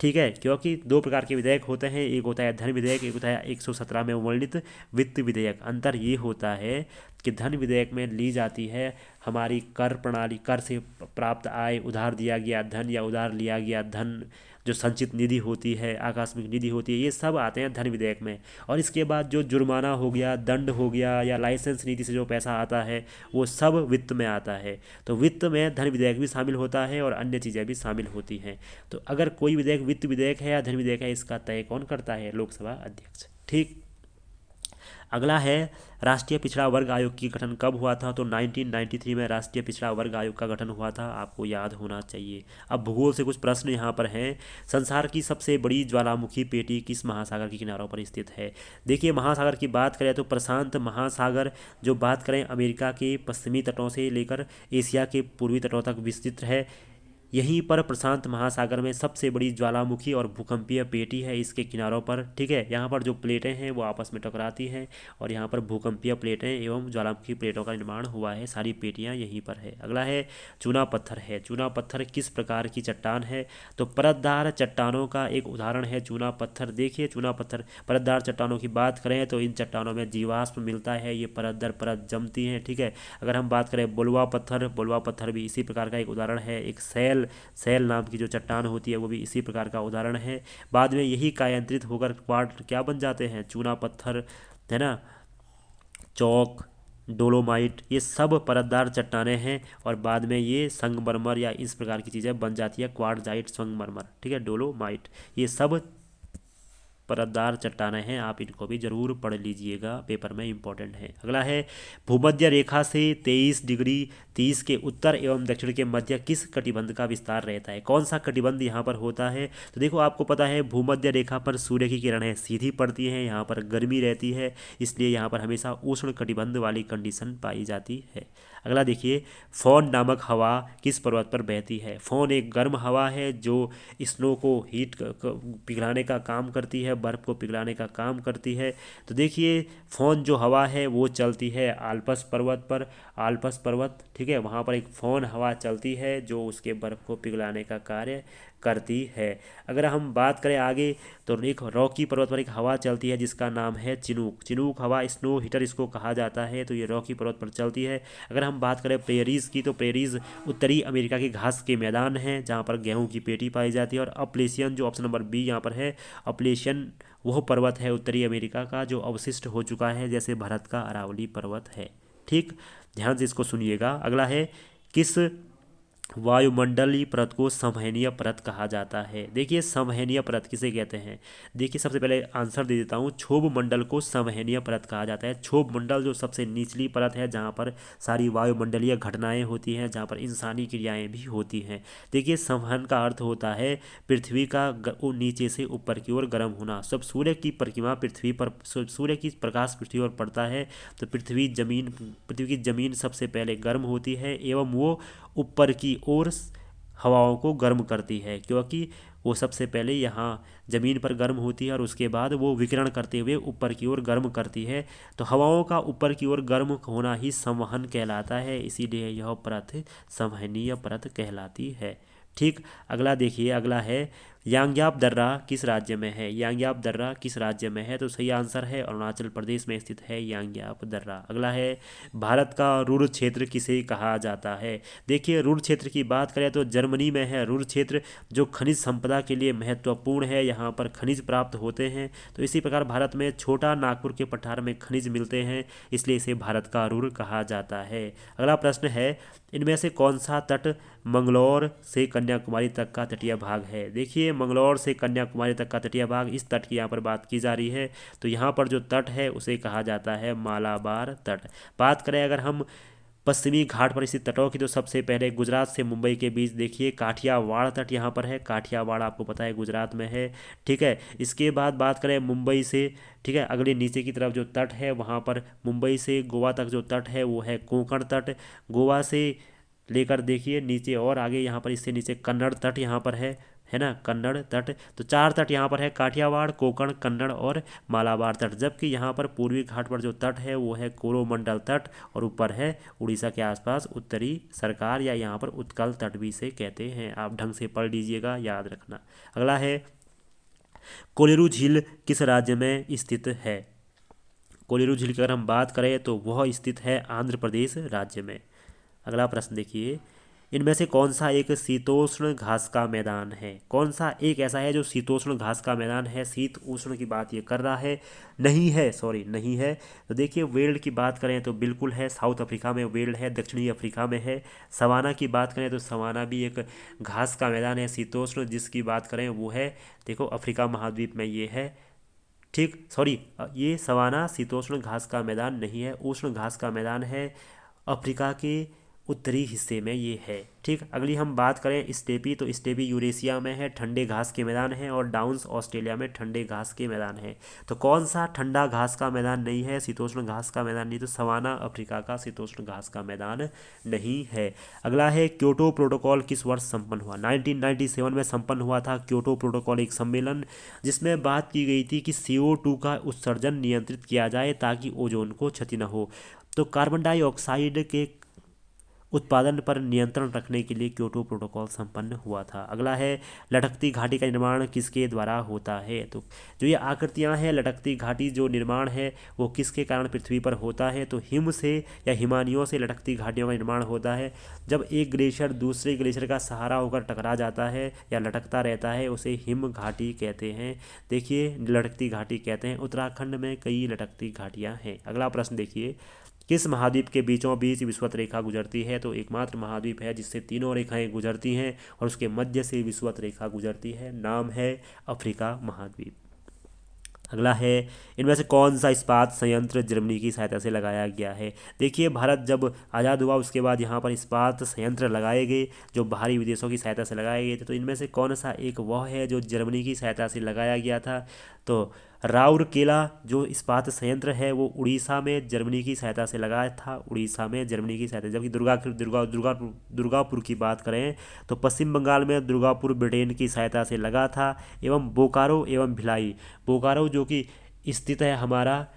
ठीक है, क्योंकि दो प्रकार के विधेयक होते हैं, एक होता है धन विधेयक, एक होता है 117 में वर्णित वित्त विधेयक। अंतर ये होता है कि धन विधेयक में ली जाती है हमारी कर प्रणाली, कर से प्राप्त आय, उधार दिया गया धन या उधार लिया गया धन, जो संचित निधि होती है, आकस्मिक निधि होती है, ये सब आते हैं धन विधेयक में। और इसके बाद जो जुर्माना हो गया, दंड हो गया या लाइसेंस नीति से जो पैसा आता है वो सब वित्त में आता है। तो वित्त में धन विधेयक भी शामिल होता है और अन्य चीज़ें भी शामिल होती हैं। तो अगर कोई विधेयक वित्त विधेयक है या धन विधेयक है, इसका तय कौन करता है? लोकसभा अध्यक्ष, ठीक। अगला है राष्ट्रीय पिछड़ा वर्ग आयोग की गठन कब हुआ था? तो 1993 में राष्ट्रीय पिछड़ा वर्ग आयोग का गठन हुआ था, आपको याद होना चाहिए। अब भूगोल से कुछ प्रश्न यहाँ पर हैं। संसार की सबसे बड़ी ज्वालामुखी पेटी किस महासागर के किनारों पर स्थित है? देखिए महासागर की बात करें तो प्रशांत महासागर, जो बात करें अमेरिका के पश्चिमी तटों से लेकर एशिया के पूर्वी तटों तक विस्तृत है। यहीं पर प्रशांत महासागर में सबसे बड़ी ज्वालामुखी और भूकंपीय पेटी है इसके किनारों पर, ठीक है। यहाँ पर जो प्लेटें हैं वो आपस में टकराती हैं और यहाँ पर भूकंपीय प्लेटें एवं ज्वालामुखी प्लेटों का निर्माण हुआ है, सारी पेटियाँ यहीं पर है। अगला है चूना पत्थर है। चूना पत्थर किस प्रकार की चट्टान है? तो परतदार चट्टानों का एक उदाहरण है चूना पत्थर। देखिए चूना पत्थर, परतदार चट्टानों की बात करें तो इन चट्टानों में जीवाश्म मिलता है, ये परत दर परत जमती हैं, ठीक है। अगर हम बात करें बुलवा पत्थर, बुलवा पत्थर भी इसी प्रकार का एक उदाहरण है। एक सैल नाम की जो चट्टान होती है वो भी इसी प्रकार का उदाहरण है। बाद में यही कायांतरित होकर क्वार्ट क्या बन जाते हैं? चूना पत्थर, है ना, चौक, डोलोमाइट, ये सब परतदार चट्टानें हैं और बाद में ये संगमरमर या इस प्रकार की चीज़ें बन जाती है, क्वार्टजाइट, संगमरमर, ठीक है, डोलोमाइट, ये सब परतदार चट्टानें हैं, आप इनको भी जरूर पढ़ लीजिएगा, पेपर में इंपॉर्टेंट है। अगला है भूमध्य रेखा से 23 डिग्री 30 के उत्तर एवं दक्षिण के मध्य किस कटिबंध का विस्तार रहता है? कौन सा कटिबंध यहाँ पर होता है? तो देखो आपको पता है भूमध्य रेखा पर सूर्य की किरणें सीधी पड़ती हैं, यहाँ पर गर्मी रहती है, इसलिए यहाँ पर हमेशा उष्ण कटिबंध वाली कंडीशन पाई जाती है। अगला देखिए, फोन नामक हवा किस पर्वत पर बहती है? फोन एक गर्म हवा है जो स्नो को हीट पिघलाने का काम करती है, बर्फ़ को पिघलाने का काम करती है। तो देखिए फोन जो हवा है वो चलती है आल्प्स पर्वत पर, आल्प्स पर्वत, ठीक है, वहाँ पर एक फोन हवा चलती है जो उसके बर्फ़ को पिघलाने का कार्य करती है। अगर हम बात करें आगे तो एक रॉकी पर्वत पर एक हवा चलती है जिसका नाम है चिनूक, चिनूक हवा, स्नो हीटर इसको कहा जाता है, तो ये रॉकी पर्वत पर चलती है। अगर हम बात करें प्रेरीज की, तो प्रेरीज उत्तरी अमेरिका के घास के मैदान हैं जहाँ पर गेहूं की पेटी पाई जाती है। और अपलेशियन जो ऑप्शन नंबर बी यहाँ पर है, अपलेशियन वह पर्वत है उत्तरी अमेरिका का जो अवशिष्ट हो चुका है, जैसे भारत का अरावली पर्वत है। ठीक, ध्यान से इसको सुनिएगा। अगला है, किस वायुमंडलीय परत को संवहनीय परत कहा जाता है? देखिए संवहनीय परत किसे कहते हैं? देखिए सबसे पहले आंसर दे देता हूँ, क्षोभ मंडल को संवहनीय परत कहा जाता है। क्षोभ मंडल जो सबसे निचली परत है जहाँ पर सारी वायुमंडलीय घटनाएं होती हैं, जहाँ पर इंसानी क्रियाएं भी होती हैं। देखिए संवहन का अर्थ होता है पृथ्वी का नीचे से ऊपर की ओर गर्म होना। सब सूर्य की परिक्रमा पृथ्वी पर, सूर्य की प्रकाश पृथ्वी पर पड़ता है तो पृथ्वी की जमीन सबसे पहले गर्म होती है एवं वो ऊपर की ओर हवाओं को गर्म करती है, क्योंकि वो सबसे पहले यहाँ ज़मीन पर गर्म होती है और उसके बाद वो विकिरण करते हुए ऊपर की ओर गर्म करती है। तो हवाओं का ऊपर की ओर गर्म होना ही संवहन कहलाता है, इसीलिए यह परत संवहनीय परत कहलाती है। ठीक, अगला देखिए, अगला है यांग्याप दर्रा किस राज्य में है? यांग्याप दर्रा किस राज्य में है? तो सही आंसर है अरुणाचल प्रदेश में स्थित है यांग्याप दर्रा। अगला है, भारत का रुर क्षेत्र किसे कहा जाता है? देखिए रुर क्षेत्र की बात करें तो जर्मनी में है रुर क्षेत्र, जो खनिज संपदा के लिए महत्वपूर्ण है, यहाँ पर खनिज प्राप्त होते हैं। तो इसी प्रकार भारत में छोटा नागपुर के पठार में खनिज मिलते हैं, इसलिए इसे भारत का रुर कहा जाता है। अगला प्रश्न है, इनमें से कौन सा तट मंगलौर से कन्याकुमारी तक का तटीय भाग है? देखिए मंगलौर से कन्याकुमारी तक का तटीय भाग, इस तट की यहाँ पर बात की जा रही है। तो यहाँ पर जो तट है उसे कहा जाता है मालाबार तट। बात करें अगर हम पश्चिमी घाट पर स्थित तटों की, तो सबसे पहले गुजरात से मुंबई के बीच देखिए काठियावाड़ तट यहाँ पर है, काठियावाड़ आपको पता है गुजरात में है। ठीक है, इसके बाद बात करें मुंबई से, ठीक है, अगले नीचे की तरफ जो तट है वहाँ पर मुंबई से गोवा तक जो तट है वो है कोंकण तट। गोवा से लेकर देखिए नीचे और आगे यहाँ पर इससे नीचे कन्नड़ तट यहाँ पर है ना, कन्नड़ तट। तो 4 तट यहाँ पर है, काठियावाड़, कोंकण, कन्नड़ और मालाबार तट। जबकि यहाँ पर पूर्वी घाट पर जो तट है वो है कोरोमंडल तट, और ऊपर है उड़ीसा के आसपास उत्तरी सरकार, या यहाँ पर उत्कल तट भी इसे कहते हैं। आप ढंग से पढ़ लीजिएगा, याद रखना। अगला है, कोलेरू झील किस राज्य में स्थित है? कोलेरू झील की अगर हम बात करें तो वह स्थित है आंध्र प्रदेश राज्य में। अगला प्रश्न देखिए, इनमें से कौन सा एक शीतोष्ण घास का मैदान है? कौन सा एक ऐसा है जो शीतोष्ण घास का मैदान है? शीत उष्ण की बात ये कर रहा है, नहीं है, सॉरी नहीं है। तो देखिए वेल्ड की बात करें तो बिल्कुल है, साउथ अफ्रीका में वेल्ड है, दक्षिणी अफ्रीका में है। सवाना की बात करें तो सवाना भी एक घास का मैदान है शीतोष्ण, जिसकी बात करें वो है, देखो अफ्रीका महाद्वीप में ये है। ठीक, सॉरी, ये सवाना शीतोष्ण घास का मैदान नहीं है, उष्ण घास का मैदान है, अफ्रीका के उत्तरी हिस्से में ये है। ठीक, अगली हम बात करें स्टेपी, तो स्टेपी यूरेशिया में है, ठंडे घास के मैदान है, और डाउन्स ऑस्ट्रेलिया में ठंडे घास के मैदान है। तो कौन सा ठंडा घास का मैदान नहीं है, शीतोष्ण घास का मैदान नहीं? तो सवाना अफ्रीका का शीतोष्ण घास का मैदान नहीं है। अगला है, क्योटो प्रोटोकॉल किस वर्ष संपन्न हुआ? 1997 में संपन्न हुआ था क्योटो प्रोटोकॉल, एक सम्मेलन जिसमें बात की गई थी कि CO2 का उत्सर्जन नियंत्रित किया जाए ताकि ओजोन को क्षति न हो। तो कार्बन डाइऑक्साइड के उत्पादन पर नियंत्रण रखने के लिए क्योटो प्रोटोकॉल संपन्न हुआ था। अगला है, लटकती घाटी का निर्माण किसके द्वारा होता है? तो जो ये आकृतियां हैं, लटकती घाटी जो निर्माण है वो किसके कारण पृथ्वी पर होता है? तो हिम से या हिमानियों से लटकती घाटियों का निर्माण होता है। जब एक ग्लेशियर दूसरे ग्लेशियर का सहारा होकर टकरा जाता है या लटकता रहता है, उसे हिम घाटी कहते हैं। देखिए लटकती घाटी कहते हैं। उत्तराखंड में कई लटकती घाटियाँ हैं। अगला प्रश्न देखिए, किस महाद्वीप के बीचों बीच विषुवत रेखा गुजरती है? तो एकमात्र महाद्वीप है जिससे तीनों रेखाएं गुजरती हैं और उसके मध्य से विषुवत रेखा गुजरती है, नाम है अफ्रीका महाद्वीप। अगला है, इनमें से कौन सा इस्पात संयंत्र जर्मनी की सहायता से लगाया गया है। देखिए, भारत जब आज़ाद हुआ उसके बाद यहाँ पर इस्पात संयंत्र लगाए गए जो बाहरी विदेशों की सहायता से लगाए गए थे। तो इनमें से कौन सा एक वह है जो जर्मनी की सहायता से लगाया गया था। तो राउरकेला जो इस्पात संयंत्र है वो उड़ीसा में जर्मनी की सहायता से लगाया था, उड़ीसा में जर्मनी की सहायता। जबकि दुर्गापुर की बात करें तो पश्चिम बंगाल में दुर्गापुर ब्रिटेन की सहायता से लगा था। एवं बोकारो एवं भिलाई, बोकारो जो कि स्थित है हमारा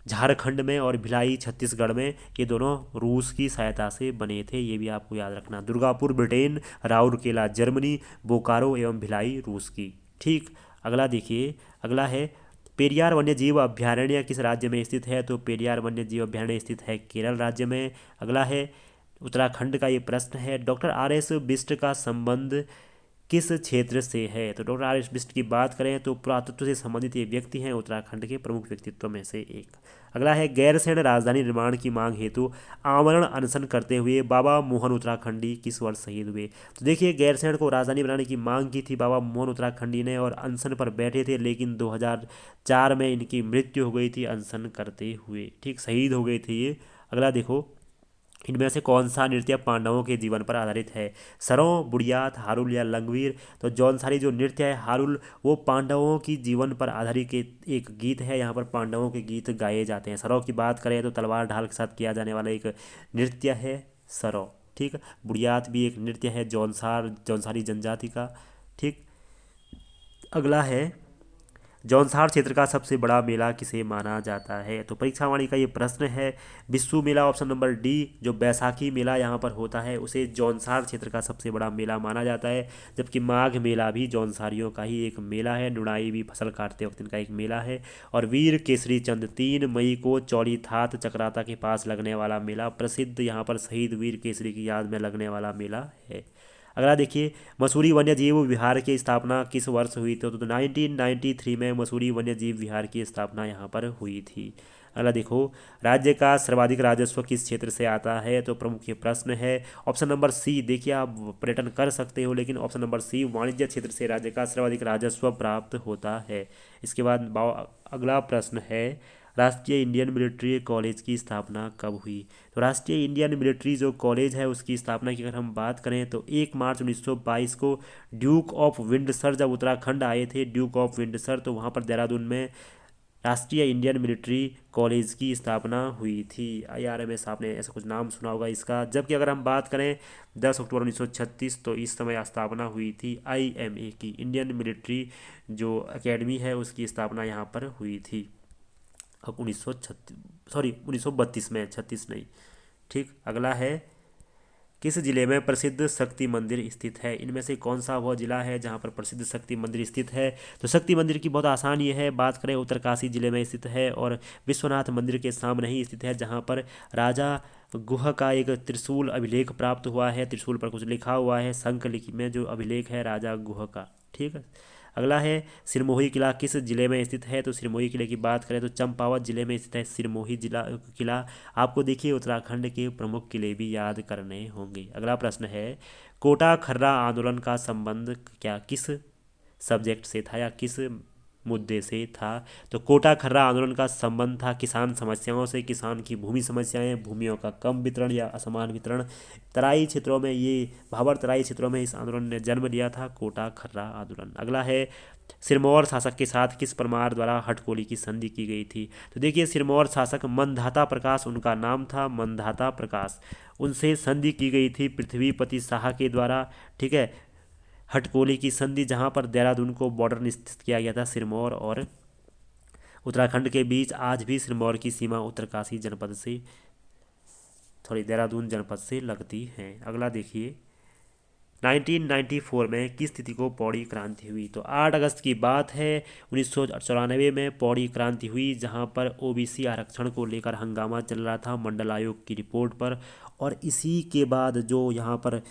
झारखंड में और भिलाई छत्तीसगढ़ में, ये दोनों रूस की सहायता से बने थे। ये भी आपको याद रखना, दुर्गापुर ब्रिटेन, राउरकेला जर्मनी, बोकारो एवं भिलाई रूस की। ठीक, अगला देखिए, अगला है, पेरियार वन्यजीव अभ्यारण्य किस राज्य में स्थित है। तो पेरियार वन्यजीव अभ्यारण्य स्थित है केरल राज्य में। अगला है, उत्तराखंड का ये प्रश्न है, डॉक्टर आर एस बिष्ट का संबंध किस क्षेत्र से है। तो डॉक्टर आर एस बिष्ट की बात करें तो पुरातत्व से संबंधित ये व्यक्ति हैं, उत्तराखंड के प्रमुख व्यक्तित्व में से एक। अगला है, गैरसैंण राजधानी निर्माण की मांग हेतु आमरण अनशन करते हुए बाबा मोहन उत्तराखंडी किस वर्ष शहीद हुए। तो देखिए, गैरसैंण को राजधानी बनाने की मांग की थी बाबा मोहन उत्तराखंडी ने और अनशन पर बैठे थे, लेकिन 2004 में इनकी मृत्यु हो गई थी अनशन करते हुए। ठीक, शहीद हो गए थे ये। अगला देखो, इनमें से कौन सा नृत्य पांडवों के जीवन पर आधारित है। सरों, बुढ़ियात, हारुल या लंगवीर। तो जौनसारी जो नृत्य है हारुल, वो पांडवों की जीवन पर आधारित एक गीत है। यहाँ पर पांडवों के गीत गाए जाते हैं। सरों की बात करें तो तलवार ढाल के साथ किया जाने वाला एक नृत्य है सरों। ठीक, बुढ़ियात भी एक नृत्य है जौनसारी जनजाति का। ठीक, अगला है, जौनसार क्षेत्र का सबसे बड़ा मेला किसे माना जाता है। तो परीक्षा वाणी का ये प्रश्न है, बिस्सू मेला ऑप्शन नंबर डी, जो बैसाखी मेला यहाँ पर होता है उसे जौनसार क्षेत्र का सबसे बड़ा मेला माना जाता है। जबकि माघ मेला भी जौनसारियों का ही एक मेला है, नुड़ाई भी फसल काटते वक्त इनका एक मेला है। और वीर केसरी चंद 3 मई को चौड़ी थात चक्राता के पास लगने वाला मेला प्रसिद्ध यहाँ पर शहीद वीर केसरी की याद में लगने वाला मेला है। अगला देखिए, मसूरी वन्यजीव विहार की स्थापना किस वर्ष हुई। तो 1993 में मसूरी वन्यजीव विहार की स्थापना यहाँ पर हुई थी। अगला देखो, राज्य का सर्वाधिक राजस्व किस क्षेत्र से आता है। तो प्रमुख ये प्रश्न है। ऑप्शन नंबर सी, देखिए आप पर्यटन कर सकते हो, लेकिन ऑप्शन नंबर सी, वाणिज्य क्षेत्र से राज्य का सर्वाधिक राजस्व प्राप्त होता है। इसके बाद अगला प्रश्न है, राष्ट्रीय इंडियन मिलिट्री कॉलेज की स्थापना कब हुई। तो राष्ट्रीय इंडियन मिलिट्री जो कॉलेज है उसकी स्थापना की अगर हम बात करें तो 1 मार्च 1922 को ड्यूक ऑफ विंडसर जब उत्तराखंड आए थे, ड्यूक ऑफ विंडसर, तो वहाँ पर देहरादून में राष्ट्रीय इंडियन मिलिट्री कॉलेज की स्थापना हुई थी। IRMS, आपने ऐसा कुछ नाम सुना होगा इसका। जबकि अगर हम बात करें 10 अक्टूबर 1936, तो इस समय स्थापना हुई थी IMA की, इंडियन मिलिट्री जो एकेडमी है उसकी स्थापना यहाँ पर हुई थी। अब 1932 में, 36 नहीं। ठीक, अगला है, किस जिले में प्रसिद्ध शक्ति मंदिर स्थित है। इनमें से कौन सा वह जिला है जहाँ पर प्रसिद्ध शक्ति मंदिर स्थित है। तो शक्ति मंदिर की बहुत आसान ये है, बात करें उत्तरकाशी जिले में स्थित है और विश्वनाथ मंदिर के सामने ही स्थित है, जहाँ पर राजा गुह का एक त्रिशूल अभिलेख प्राप्त हुआ है। त्रिशूल पर कुछ लिखा हुआ है, शंख लिखि में जो अभिलेख है राजा गुह का। ठीक है, अगला है, सिरमोही किला किस जिले में स्थित है। तो सिरमोही किले की बात करें तो चंपावत जिले में स्थित है सिरमोही जिला किला। आपको देखिए उत्तराखंड के प्रमुख किले भी याद करने होंगे। अगला प्रश्न है, कोटा खर्रा आंदोलन का संबंध क्या किस सब्जेक्ट से था या किस मुद्दे से था। तो कोटा खर्रा आंदोलन का संबंध था किसान समस्याओं से, किसान की भूमि समस्याएं, भूमियों का कम वितरण या असमान वितरण। तराई क्षेत्रों में ये भाबर तराई क्षेत्रों में इस आंदोलन ने जन्म लिया था, कोटा खर्रा आंदोलन। अगला है, सिरमौर शासक के साथ किस परमार द्वारा हटकोली की संधि की गई थी। तो देखिए, सिरमौर शासक मनधाता प्रकाश उनका नाम था, मनधाता प्रकाश, उनसे संधि की गई थी पृथ्वीपति शाह के द्वारा। ठीक है, हटकोली की संधि, जहाँ पर देहरादून को बॉर्डर निश्चित किया गया था सिरमौर और उत्तराखंड के बीच। आज भी सिरमौर की सीमा उत्तरकाशी जनपद से, देहरादून जनपद से लगती है। अगला देखिए, 1994 में किस तिथि को पौड़ी क्रांति हुई। तो 8 अगस्त की बात है, 1994 में पौड़ी क्रांति हुई, जहां पर OBC आरक्षण को लेकर हंगामा चल रहा था मंडल आयोग की रिपोर्ट पर। और इसी के बाद जो यहाँ पर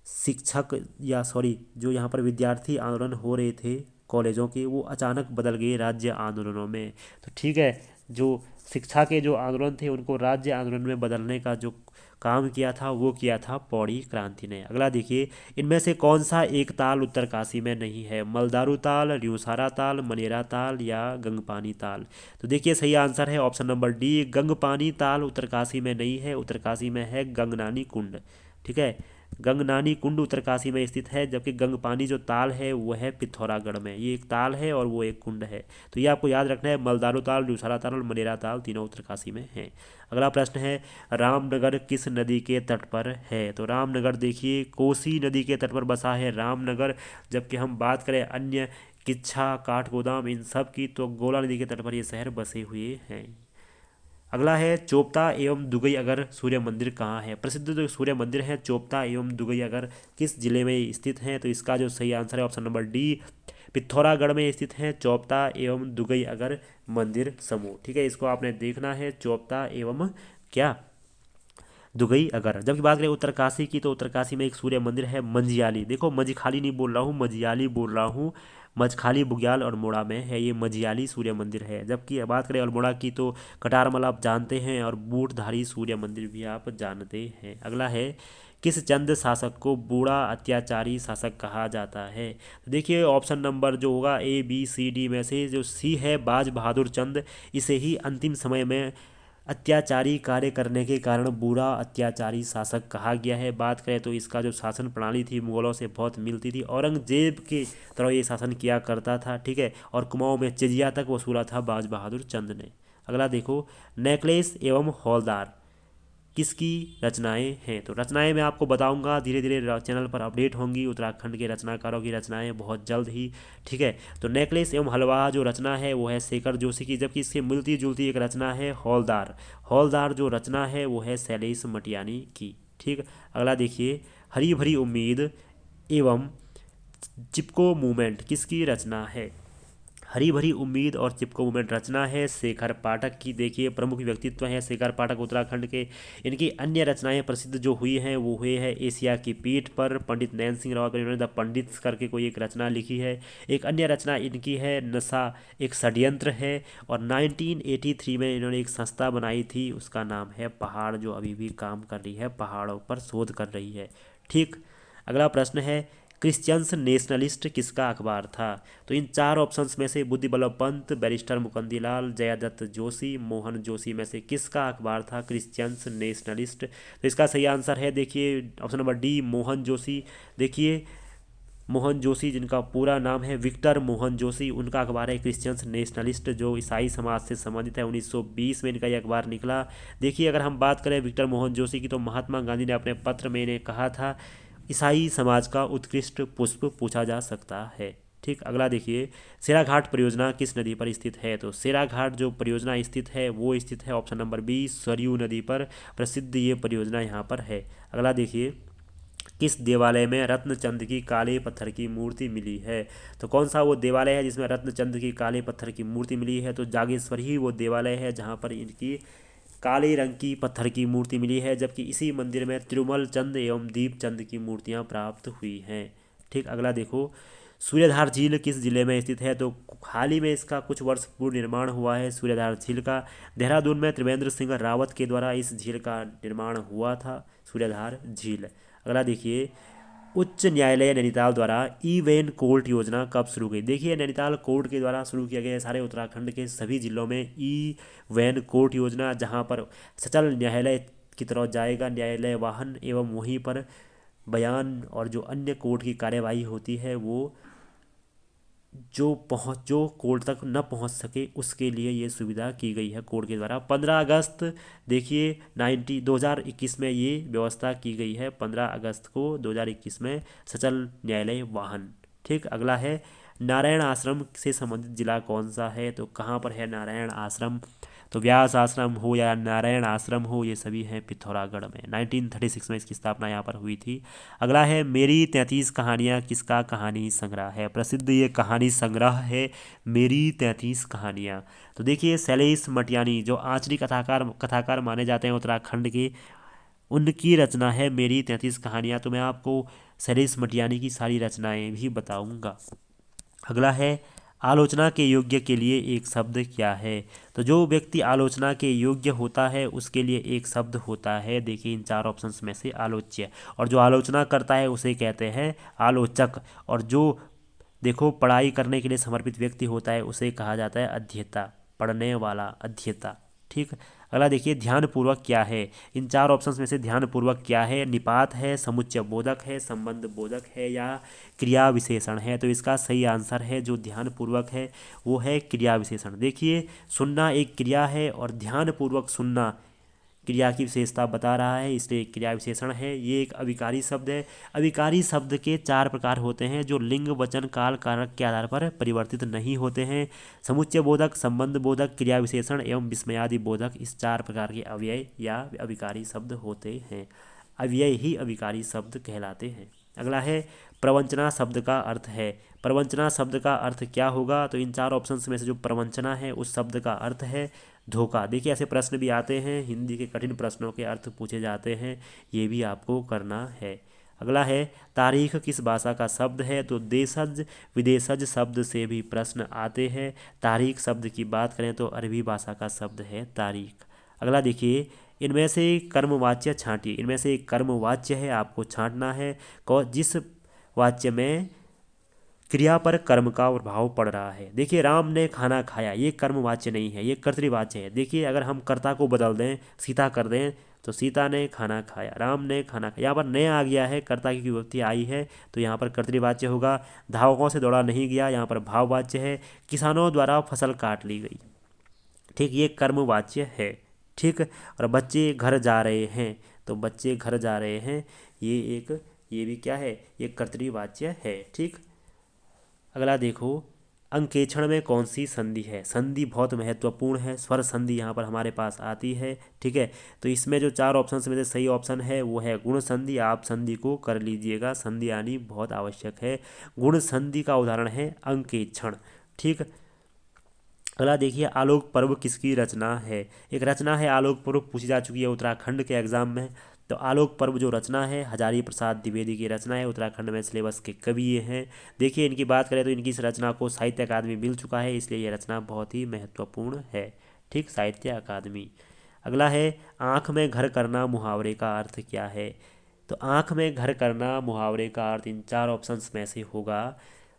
जो यहाँ पर विद्यार्थी आंदोलन हो रहे थे कॉलेजों के, वो अचानक बदल गए राज्य आंदोलनों में। तो ठीक है, जो शिक्षा के जो आंदोलन थे उनको राज्य आंदोलन में बदलने का जो काम किया था वो किया था पौड़ी क्रांति ने। अगला देखिए, इनमें से कौन सा एक ताल उत्तरकाशी में नहीं है? मलदारू ताल, न्यूसारा ताल, मनेरा ताल या गंगपानी ताल? तो देखिए सही आंसर है ऑप्शन नंबर डी, गंगपानी ताल उत्तरकाशी में नहीं है, उत्तरकाशी में है गंगनानी कुंड। ठीक है, गंगनानी कुंड उत्तरकाशी में स्थित है, जबकि गंगपानी जो ताल है वो है पिथौरागढ़ में। ये एक ताल है और वो एक कुंड है। तो ये आपको याद रखना है, मलदारू ताल, न्यूसारा ताल और मनेरा ताल तीनों उत्तरकाशी में हैं। अगला प्रश्न है, रामनगर किस नदी के तट पर है? तो रामनगर देखिए कोसी नदी के तट पर बसा है रामनगर। जबकि हम बात करें अन्य किच्छा, काठगोदाम, इन सब की, तो गोला नदी के तट पर ये शहर बसे हुए हैं। अगला है, चोपता एवं दुगई अगर सूर्य मंदिर कहाँ है? प्रसिद्ध जो सूर्य मंदिर है चोपता एवं दुगई अगर किस जिले में स्थित हैं? तो इसका जो सही आंसर है ऑप्शन नंबर डी, पिथौरागढ़ में स्थित है चोपता एवं दुगई अगर मंदिर समूह। ठीक है, इसको आपने देखना है, चोपता एवं क्या, दुगई अगर। जबकि बात करें उत्तरकाशी की, तो उत्तरकाशी में एक सूर्य मंदिर है मंझियाली। देखो मझखाली नहीं बोल रहा हूँ, मंझियाली बोल रहा हूँ। मझखाली, बुग्याल और मोड़ा में है ये मंझियाली सूर्य मंदिर है। जबकि बात करें अल्मोड़ा की, तो कटारमल आप जानते हैं और बूटधारी सूर्य मंदिर भी आप जानते हैं। अगला है, किस चंद शासक को बूढ़ा अत्याचारी शासक कहा जाता है? तो देखिए ऑप्शन नंबर जो होगा ए बी सी डी में से जो सी है, बाज बहादुर चंद, इसे ही अंतिम समय में अत्याचारी कार्य करने के कारण बुरा अत्याचारी शासक कहा गया है। बात करें तो इसका जो शासन प्रणाली थी मुगलों से बहुत मिलती थी, औरंगजेब की तरह ये शासन किया करता था। ठीक है, और कुमाऊं में चिजिया तक वसूला था बाज बहादुर चंद ने। अगला देखो, नेकलेस एवं हौलदार किसकी रचनाएं हैं? तो रचनाएं मैं आपको बताऊंगा, धीरे धीरे चैनल पर अपडेट होंगी उत्तराखंड के रचनाकारों की रचनाएं बहुत जल्द ही। ठीक है, तो नेकलेस एवं हलवा जो रचना है वो है शेखर जोशी की, जबकि इससे मिलती जुलती एक रचना है हौलदार। हौलदार जो रचना है वो है शैलेश मटियानी की। ठीक, अगला देखिए, हरी भरी उम्मीद एवं चिपको मूवमेंट किसकी रचना है? हरी भरी उम्मीद और चिपको मूवमेंट रचना है शेखर पाठक की। देखिए प्रमुख व्यक्तित्व हैं शेखर पाठक उत्तराखंड के। इनकी अन्य रचनाएं प्रसिद्ध जो हुई हैं वो हुई है एशिया की पीठ पर, पंडित नैन सिंह रावत पर इन्होंने द पंडित्स करके कोई एक रचना लिखी है। एक अन्य रचना इनकी है नशा एक षड्यंत्र है। और 1983 में इन्होंने एक संस्था बनाई थी, उसका नाम है पहाड़, जो अभी भी काम कर रही है, पहाड़ों पर शोध कर रही है। ठीक, अगला प्रश्न है, क्रिश्चियंस नेशनलिस्ट किसका अखबार था? तो इन चार ऑप्शंस में से बुद्धि बल्लभ पंत, बैरिस्टर मुकुंदीलाल, जयादत्त जोशी, मोहन जोशी में से किसका अखबार था क्रिश्चियंस नेशनलिस्ट? तो इसका सही आंसर है देखिए option number D, Mohan Joshi. देखिए मोहन जोशी, जिनका पूरा नाम है विक्टर मोहन जोशी, उनका अखबार है क्रिश्चियंस नेशनलिस्ट, जो ईसाई समाज से संबंधित है। 1920 में इनका यह अखबार निकला। देखिए अगर हम बात करें विक्टर मोहन जोशी की, तो महात्मा गांधी ने अपने पत्र में इन्हें कहा था, ईसाई समाज का उत्कृष्ट पुष्प पूछा जा सकता है। ठीक, अगला देखिए, सेराघाट परियोजना किस नदी पर स्थित है? तो सेराघाट जो परियोजना स्थित है वो स्थित है ऑप्शन नंबर बी, सरयू नदी पर प्रसिद्ध ये परियोजना यहाँ पर है। अगला देखिए, किस देवालय में रत्नचंद की काले पत्थर की मूर्ति मिली है? तो कौन सा वो देवालय है जिसमें रत्नचंद की काले पत्थर की मूर्ति मिली है? तो जागेश्वर ही वो देवालय है जहाँ पर इनकी काले रंग की पत्थर की मूर्ति मिली है। जबकि इसी मंदिर में तिरुमल चंद एवं दीपचंद की मूर्तियां प्राप्त हुई हैं। ठीक, अगला देखो, सूर्यधार झील किस जिले में स्थित है? तो हाल ही में इसका कुछ वर्ष पूर्व निर्माण हुआ है सूर्यधार झील का। देहरादून में त्रिवेंद्र सिंह रावत के द्वारा इस झील का निर्माण हुआ था, सूर्यधार झील। अगला देखिए, उच्च न्यायालय नैनीताल द्वारा ई वैन कोर्ट योजना कब शुरू हुई? देखिए नैनीताल कोर्ट के द्वारा शुरू किया गया है सारे उत्तराखंड के सभी जिलों में ई वैन कोर्ट योजना, जहां पर सचल न्यायालय की तरह जाएगा न्यायालय वाहन, एवं वहीं पर बयान और जो अन्य कोर्ट की कार्यवाही होती है वो जो कोर्ट तक न पहुंच सके उसके लिए ये सुविधा की गई है कोर्ट के द्वारा। 15 अगस्त देखिए 2021 में ये व्यवस्था की गई है, 15 अगस्त को 2021 में सचल न्यायालय वाहन। ठीक, अगला है, नारायण आश्रम से संबंधित जिला कौन सा है? तो कहाँ पर है नारायण आश्रम? तो व्यास आश्रम हो या नारायण आश्रम हो, ये सभी हैं पिथौरागढ़ में। 1936 में इसकी स्थापना यहाँ पर हुई थी। अगला है, मेरी 33 कहानियाँ किसका कहानी संग्रह है? प्रसिद्ध ये कहानी संग्रह है मेरी 33 कहानियाँ। तो देखिए शैलेश मटियानी जो आंचली कथाकार माने जाते हैं उत्तराखंड के, उनकी रचना है मेरी 33 कहानियाँ। तो मैं आपको शैलेश मटियानी की सारी रचनाएं भी बताऊंगा। अगला है, आलोचना के योग्य के लिए एक शब्द क्या है? तो जो व्यक्ति आलोचना के योग्य होता है उसके लिए एक शब्द होता है, देखिए इन चार ऑप्शंस में से, आलोच्य। और जो आलोचना करता है उसे कहते हैं आलोचक। और जो देखो पढ़ाई करने के लिए समर्पित व्यक्ति होता है उसे कहा जाता है अध्येता, पढ़ने वाला, अध्येता। ठीक। अगला देखिए, ध्यानपूर्वक क्या है? इन चार ऑप्शंस में से ध्यानपूर्वक क्या है? निपात है, समुच्चय बोधक है, संबंध बोधक है, या क्रिया विशेषण है? तो इसका सही आंसर है जो ध्यानपूर्वक है वो है क्रिया विशेषण। देखिए, सुनना एक क्रिया है और ध्यानपूर्वक सुनना क्रिया की विशेषता बता रहा है, इसलिए क्रिया विशेषण है। ये एक अभिकारी शब्द है। अभिकारी शब्द के चार प्रकार होते हैं जो लिंग, वचन, काल, कारक के आधार पर परिवर्तित नहीं होते हैं। समुच्चय बोधक, संबंध बोधक, क्रिया विशेषण एवं विस्मयादि बोधक, इस चार प्रकार के अव्यय या अभिकारी शब्द होते हैं। अव्यय ही अभिकारी शब्द कहलाते हैं। अगला है, प्रवंचना शब्द का अर्थ है। प्रवंचना शब्द का अर्थ क्या होगा? तो इन चार ऑप्शंस में से जो प्रवंचना है उस शब्द का अर्थ है धोखा। देखिए, ऐसे प्रश्न भी आते हैं, हिंदी के कठिन प्रश्नों के अर्थ पूछे जाते हैं, ये भी आपको करना है। अगला है, तारीख किस भाषा का शब्द है? तो देशज विदेशज शब्द से भी प्रश्न आते हैं। तारीख शब्द की बात करें तो अरबी भाषा का शब्द है तारीख। अगला देखिए, इनमें से कर्मवाच्य छांटिए। इनमें से एक कर्मवाच्य है, आपको छांटना है जिस वाच्य में क्रिया पर कर्म का प्रभाव पड़ रहा है। देखिए, राम ने खाना खाया, ये कर्मवाच्य नहीं है, ये कर्तृवाच्य है। देखिए, अगर हम कर्ता को बदल दें, सीता कर दें, तो सीता ने खाना खाया, राम ने खाना खाया। यहाँ पर ने आ गया है, कर्ता की विभक्ति आई है, तो यहाँ पर कर्तृवाच्य होगा। धावकों से दौड़ा नहीं गया, यहाँ पर भाववाच्य है। किसानों द्वारा फसल काट ली गई, ठीक, ये कर्मवाच्य है। ठीक। और बच्चे घर जा रहे हैं, तो बच्चे घर जा रहे हैं, ये भी क्या है? ये कर्तृवाच्य है। ठीक। अगला देखो, अंकेक्षण में कौन सी संधि है? संधि बहुत महत्वपूर्ण है, स्वर संधि यहाँ पर हमारे पास आती है। ठीक है, तो इसमें जो चार ऑप्शन में से सही ऑप्शन है वो है गुण संधि। आप संधि को कर लीजिएगा, संधि आनी बहुत आवश्यक है। गुण संधि का उदाहरण है अंकेक्षण। ठीक। अगला देखिए, आलोक पर्व किसकी रचना है? एक रचना है आलोक पर्व, पूछी जा चुकी है उत्तराखंड के एग्जाम में। तो आलोक पर्व जो रचना है हजारी प्रसाद द्विवेदी की रचना है, उत्तराखंड में सिलेबस के कवि ये हैं। देखिए, इनकी बात करें तो इनकी इस रचना को साहित्य अकादमी मिल चुका है, इसलिए यह रचना बहुत ही महत्वपूर्ण है। ठीक, साहित्य अकादमी। अगला है, आँख में घर करना मुहावरे का अर्थ क्या है? तो आँख में घर करना मुहावरे का अर्थ इन चार ऑप्शंस में से होगा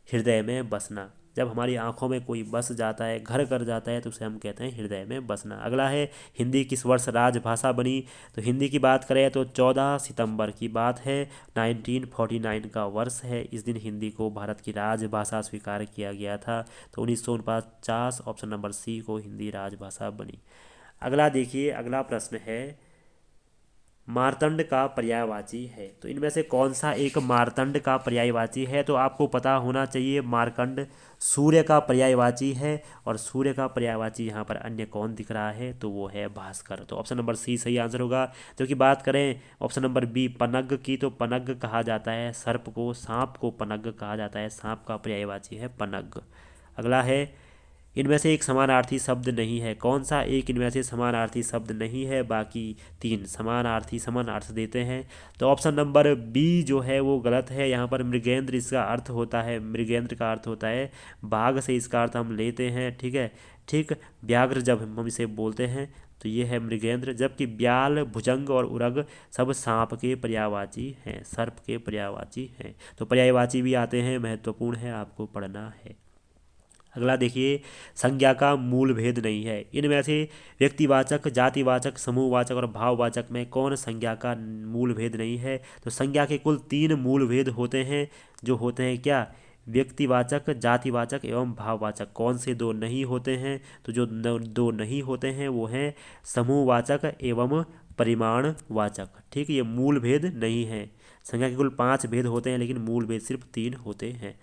हृदय में बसना। जब हमारी आंखों में कोई बस जाता है, घर कर जाता है, तो उसे हम कहते हैं हृदय में बसना। अगला है, हिंदी किस वर्ष राजभाषा बनी? तो हिंदी की बात करें तो 14 सितंबर की बात है, 1949 का वर्ष है। इस दिन हिंदी को भारत की राजभाषा स्वीकार किया गया था। तो 1949, ऑप्शन नंबर सी को हिंदी राजभाषा बनी। अगला देखिए, अगला प्रश्न है, मार्तंड का पर्यायवाची है। तो इनमें से कौन सा एक मार्तंड का पर्यायवाची है? तो आपको पता होना चाहिए, मार्कंड सूर्य का पर्यायवाची है, और सूर्य का पर्यायवाची यहाँ पर अन्य कौन दिख रहा है? तो वो है भास्कर। तो ऑप्शन नंबर सी सही आंसर होगा। जो कि बात करें ऑप्शन नंबर बी पनग की, तो पनग कहा जाता है सर्प को, सांप को पनग कहा जाता है, सांप का पर्यायवाची है पनग। अगला है, इनमें से एक समानार्थी शब्द नहीं है। कौन सा एक इनमें से समानार्थी शब्द नहीं है? बाकी तीन समानार्थी समान अर्थ देते हैं। तो ऑप्शन नंबर बी जो है वो गलत है। यहाँ पर मृगेंद्र इसका अर्थ होता है, मृगेंद्र का अर्थ होता है बाघ, से इसका अर्थ हम लेते हैं। ठीक है, ठीक। व्याघ्र जब हम इसे बोलते हैं तो ये है मृगेंद्र, जबकि ब्याल, भुजंग और उरग सब सांप के पर्यायवाची हैं, सर्प के पर्यायवाची हैं। तो पर्यायवाची भी आते हैं, महत्वपूर्ण है, आपको पढ़ना है। अगला देखिए, संज्ञा का मूल भेद नहीं है। इनमें से व्यक्तिवाचक, जातिवाचक, समूहवाचक और भाववाचक में कौन संज्ञा का मूल भेद नहीं है? तो संज्ञा के कुल 3 मूल भेद होते हैं, जो होते हैं क्या? व्यक्तिवाचक, जातिवाचक एवं भाववाचक। कौन से दो नहीं होते हैं? तो जो दो नहीं होते हैं वो हैं समूहवाचक एवं परिमाणवाचक। ठीक, ये मूल भेद नहीं है। संज्ञा के कुल 5 भेद होते हैं, लेकिन मूल भेद सिर्फ 3 होते हैं।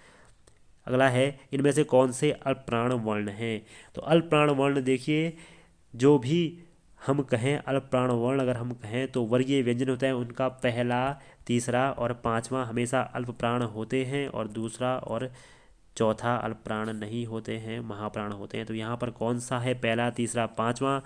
अगला है, इनमें से कौन से अल्पप्राण वर्ण हैं? तो अल्पप्राण वर्ण देखिए, जो भी हम कहें अल्पप्राण वर्ण अगर हम कहें तो वर्गीय व्यंजन होता है, उनका पहला, तीसरा और पांचवा हमेशा अल्पप्राण होते हैं, और दूसरा और चौथा अल्पप्राण नहीं होते हैं, महाप्राण होते हैं। तो यहाँ पर कौन सा है पहला, तीसरा, पांचवा?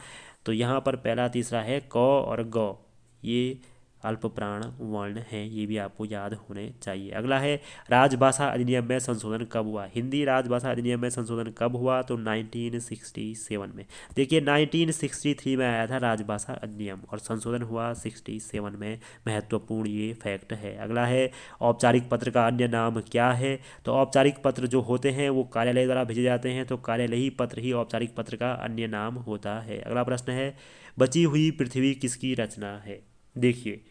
तो यहाँ पर पहला तीसरा है क और ग, ये अल्प प्राण वर्ण हैं, ये भी आपको याद होने चाहिए। अगला है राजभाषा अधिनियम में संशोधन कब हुआ। हिंदी राजभाषा अधिनियम में संशोधन कब हुआ, तो 1967 में। देखिए 1963 में आया था राजभाषा अधिनियम और संशोधन हुआ 67 में। महत्वपूर्ण ये फैक्ट है। अगला है औपचारिक पत्र का अन्य नाम क्या है। तो औपचारिक पत्र जो होते हैं वो कार्यालय द्वारा भेजे जाते हैं, तो कार्यालयी पत्र ही औपचारिक पत्र का अन्य नाम होता है। अगला प्रश्न है बची हुई पृथ्वी किसकी रचना है। देखिए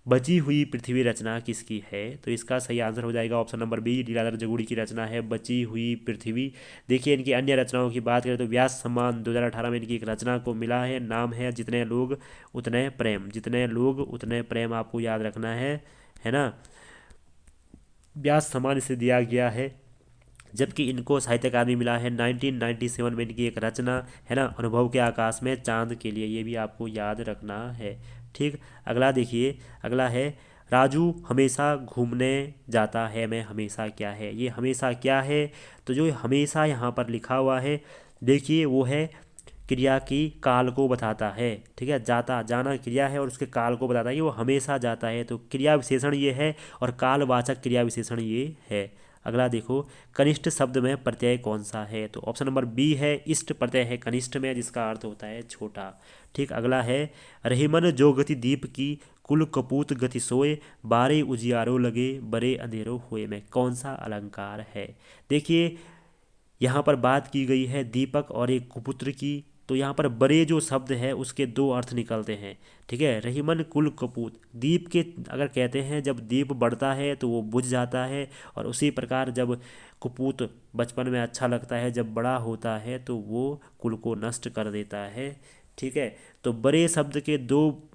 बची हुई पृथ्वी रचना किसकी है, तो इसका सही आंसर हो जाएगा option number B, Leeladhar Jagudi की रचना है बची हुई पृथ्वी। देखिए इनकी अन्य रचनाओं की बात करें तो व्यास सम्मान 2018 में इनकी एक रचना को मिला है, नाम है जितने लोग उतने प्रेम। जितने लोग उतने प्रेम आपको याद रखना है ना। व्यास सम्मान इसे दिया गया है, जबकि इनको साहित्य अकादमी मिला है 1997 में इनकी एक रचना है ना, अनुभव के आकाश में चांद के लिए, ये भी आपको याद रखना है। ठीक, अगला देखिए, अगला है राजू हमेशा घूमने जाता है में हमेशा क्या है। ये हमेशा क्या है, तो जो हमेशा यहाँ पर लिखा हुआ है देखिए वो है क्रिया की काल को बताता है। ठीक है, जाता जाना क्रिया है और उसके काल को बताता है कि वो हमेशा जाता है, तो क्रिया विशेषण ये है और कालवाचक क्रिया विशेषण ये है। अगला देखो कनिष्ठ शब्द में प्रत्यय कौन सा है, तो ऑप्शन नंबर बी है इष्ट प्रत्यय है कनिष्ठ में, जिसका अर्थ होता है छोटा। ठीक, अगला है रहीमन जो गति दीप की कुल कपूत गति सोए बारे उजियारो लगे बड़े अंधेरों हुए में कौन सा अलंकार है। देखिए यहाँ पर बात की गई है दीपक और एक कुपुत्र की, तो यहाँ पर बड़े जो शब्द है उसके दो अर्थ निकलते हैं। ठीक है, रहीमन कुल कपूत, दीप के अगर कहते हैं जब दीप बढ़ता है तो वो बुझ जाता है, और उसी प्रकार जब कुपूत बचपन में अच्छा लगता है जब बड़ा होता है तो वो कुल को नष्ट कर देता है। ठीक है, तो बड़े शब्द के दो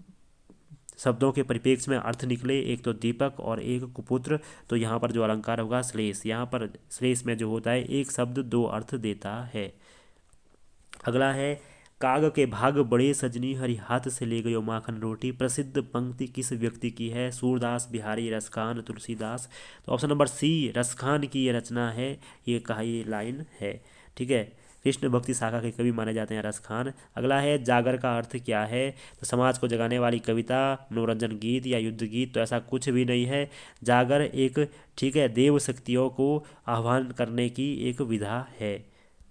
शब्दों के परिप्रेक्ष्य में अर्थ निकले, एक तो दीपक और एक कुपुत्र, तो यहाँ पर जो अलंकार होगा श्लेष। यहाँ पर श्लेष में जो होता है एक शब्द दो अर्थ देता है। अगला है काग के भाग बड़े सजनी हरि हाथ से ले गयो माखन रोटी, प्रसिद्ध पंक्ति किस व्यक्ति की है, सूरदास बिहारी रसखान तुलसीदास। तो ऑप्शन नंबर सी रसखान की ये रचना है, ये कहा ये लाइन है। ठीक है, कृष्ण भक्ति शाखा के कवि माने जाते हैं रसखान। अगला है जागर का अर्थ क्या है, तो समाज को जगाने वाली कविता, मनोरंजन गीत या युद्ध गीत, तो ऐसा कुछ भी नहीं है। जागर एक ठीक है देव शक्तियों को आह्वान करने की एक विधा है।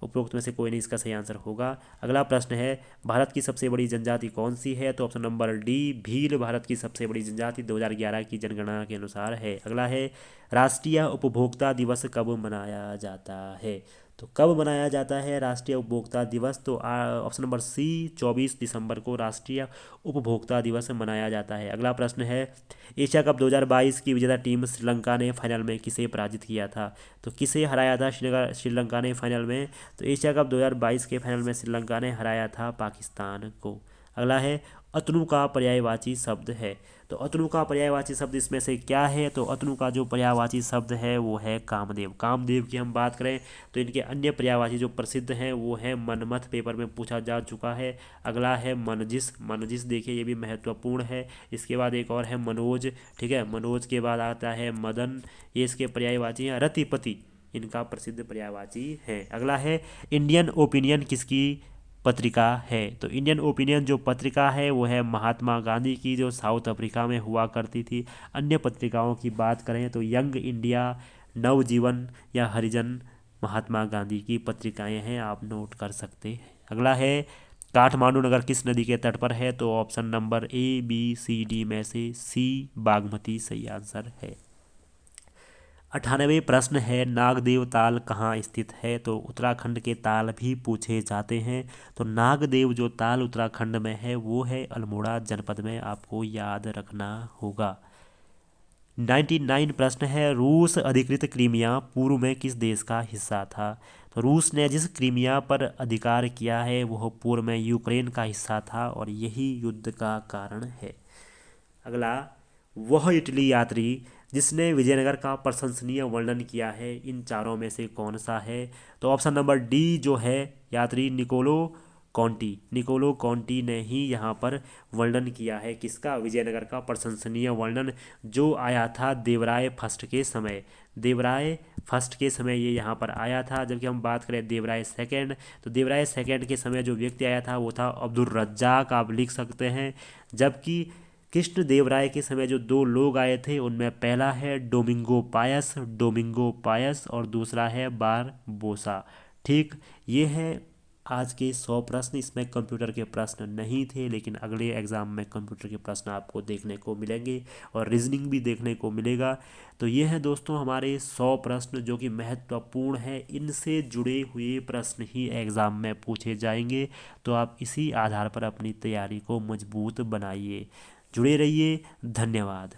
उपरोक्त में से कोई नहीं इसका सही आंसर होगा। अगला प्रश्न है भारत की सबसे बड़ी जनजाति कौन सी है, तो option number D Bhil Bharat की सबसे बड़ी जनजाति 2011 की जनगणना के अनुसार है। अगला है राष्ट्रीय उपभोक्ता दिवस कब मनाया जाता है, तो कब मनाया जाता है राष्ट्रीय उपभोक्ता दिवस, तो ऑप्शन नंबर सी 24 दिसंबर को राष्ट्रीय उपभोक्ता दिवस मनाया जाता है। अगला प्रश्न है एशिया कप 2022 की विजेता टीम श्रीलंका ने फाइनल में किसे पराजित किया था, तो किसे हराया था श्रीलंका ने फाइनल में, तो एशिया कप 2022 के फाइनल में श्रीलंका ने हराया था पाकिस्तान को। अगला है अतनु का पर्यायवाची शब्द है, तो अतनु का पर्यायवाची शब्द इसमें से क्या है, तो अतनु का जो पर्यायवाची शब्द है वो है कामदेव। कामदेव की हम बात करें तो इनके अन्य पर्यायवाची जो प्रसिद्ध हैं वो है मनमथ, पेपर में पूछा जा चुका है। अगला है मनजिस, मनजिस देखिए ये भी महत्वपूर्ण है। इसके बाद एक और है मनोज। ठीक है, मनोज के बाद आता है मदन, ये इसके पर्यायवाची हैं। रतिपति इनका प्रसिद्ध पर्यायवाची है। अगला है इंडियन ओपिनियन किसकी पत्रिका है, तो इंडियन ओपिनियन जो पत्रिका है वो है महात्मा गांधी की, जो साउथ अफ्रीका में हुआ करती थी। अन्य पत्रिकाओं की बात करें तो यंग इंडिया, नवजीवन या हरिजन महात्मा गांधी की पत्रिकाएं हैं, आप नोट कर सकते हैं। अगला है काठमांडू नगर किस नदी के तट पर है, तो option number A B C D में से सी बागमती सही आंसर है। 98 प्रश्न है नागदेव ताल कहाँ स्थित है, तो उत्तराखंड के ताल भी पूछे जाते हैं, तो नागदेव जो ताल उत्तराखंड में है वो है अल्मोड़ा जनपद में, आपको याद रखना होगा। 99 प्रश्न है रूस अधिकृत क्रीमिया पूर्व में किस देश का हिस्सा था, तो रूस ने जिस क्रीमिया पर अधिकार किया है वह पूर्व में यूक्रेन का हिस्सा था और यही युद्ध का कारण है। अगला वह इटली यात्री जिसने विजयनगर का प्रशंसनीय वर्णन किया है इन चारों में से कौन सा है, तो ऑप्शन नंबर डी जो है यात्री निकोलो कॉन्टी, निकोलो कॉन्टी ने ही यहाँ पर वर्णन किया है किसका, विजयनगर का प्रशंसनीय वर्णन, जो आया था देवराय फर्स्ट के समय। देवराय फर्स्ट के समय ये यहाँ पर आया था। जबकि हम बात करें देवराय सेकंड, तो देवराय सेकंड के समय जो व्यक्ति आया था वो था अब्दुल रज्जाक, आप लिख सकते हैं। जबकि कृष्ण देव राय के समय जो दो लोग आए थे उनमें पहला है डोमिंगो पायस और दूसरा है बारबोसा। ठीक, ये है आज के 100 प्रश्न। इसमें कंप्यूटर के प्रश्न नहीं थे, लेकिन अगले एग्जाम में कंप्यूटर के प्रश्न आपको देखने को मिलेंगे और रीजनिंग भी देखने को मिलेगा। तो ये है दोस्तों हमारे 100 प्रश्न जो कि महत्वपूर्ण है, इनसे जुड़े हुए प्रश्न ही एग्ज़ाम में पूछे जाएंगे। तो आप इसी आधार पर अपनी तैयारी को मजबूत बनाइए। जुड़े रहिए। धन्यवाद।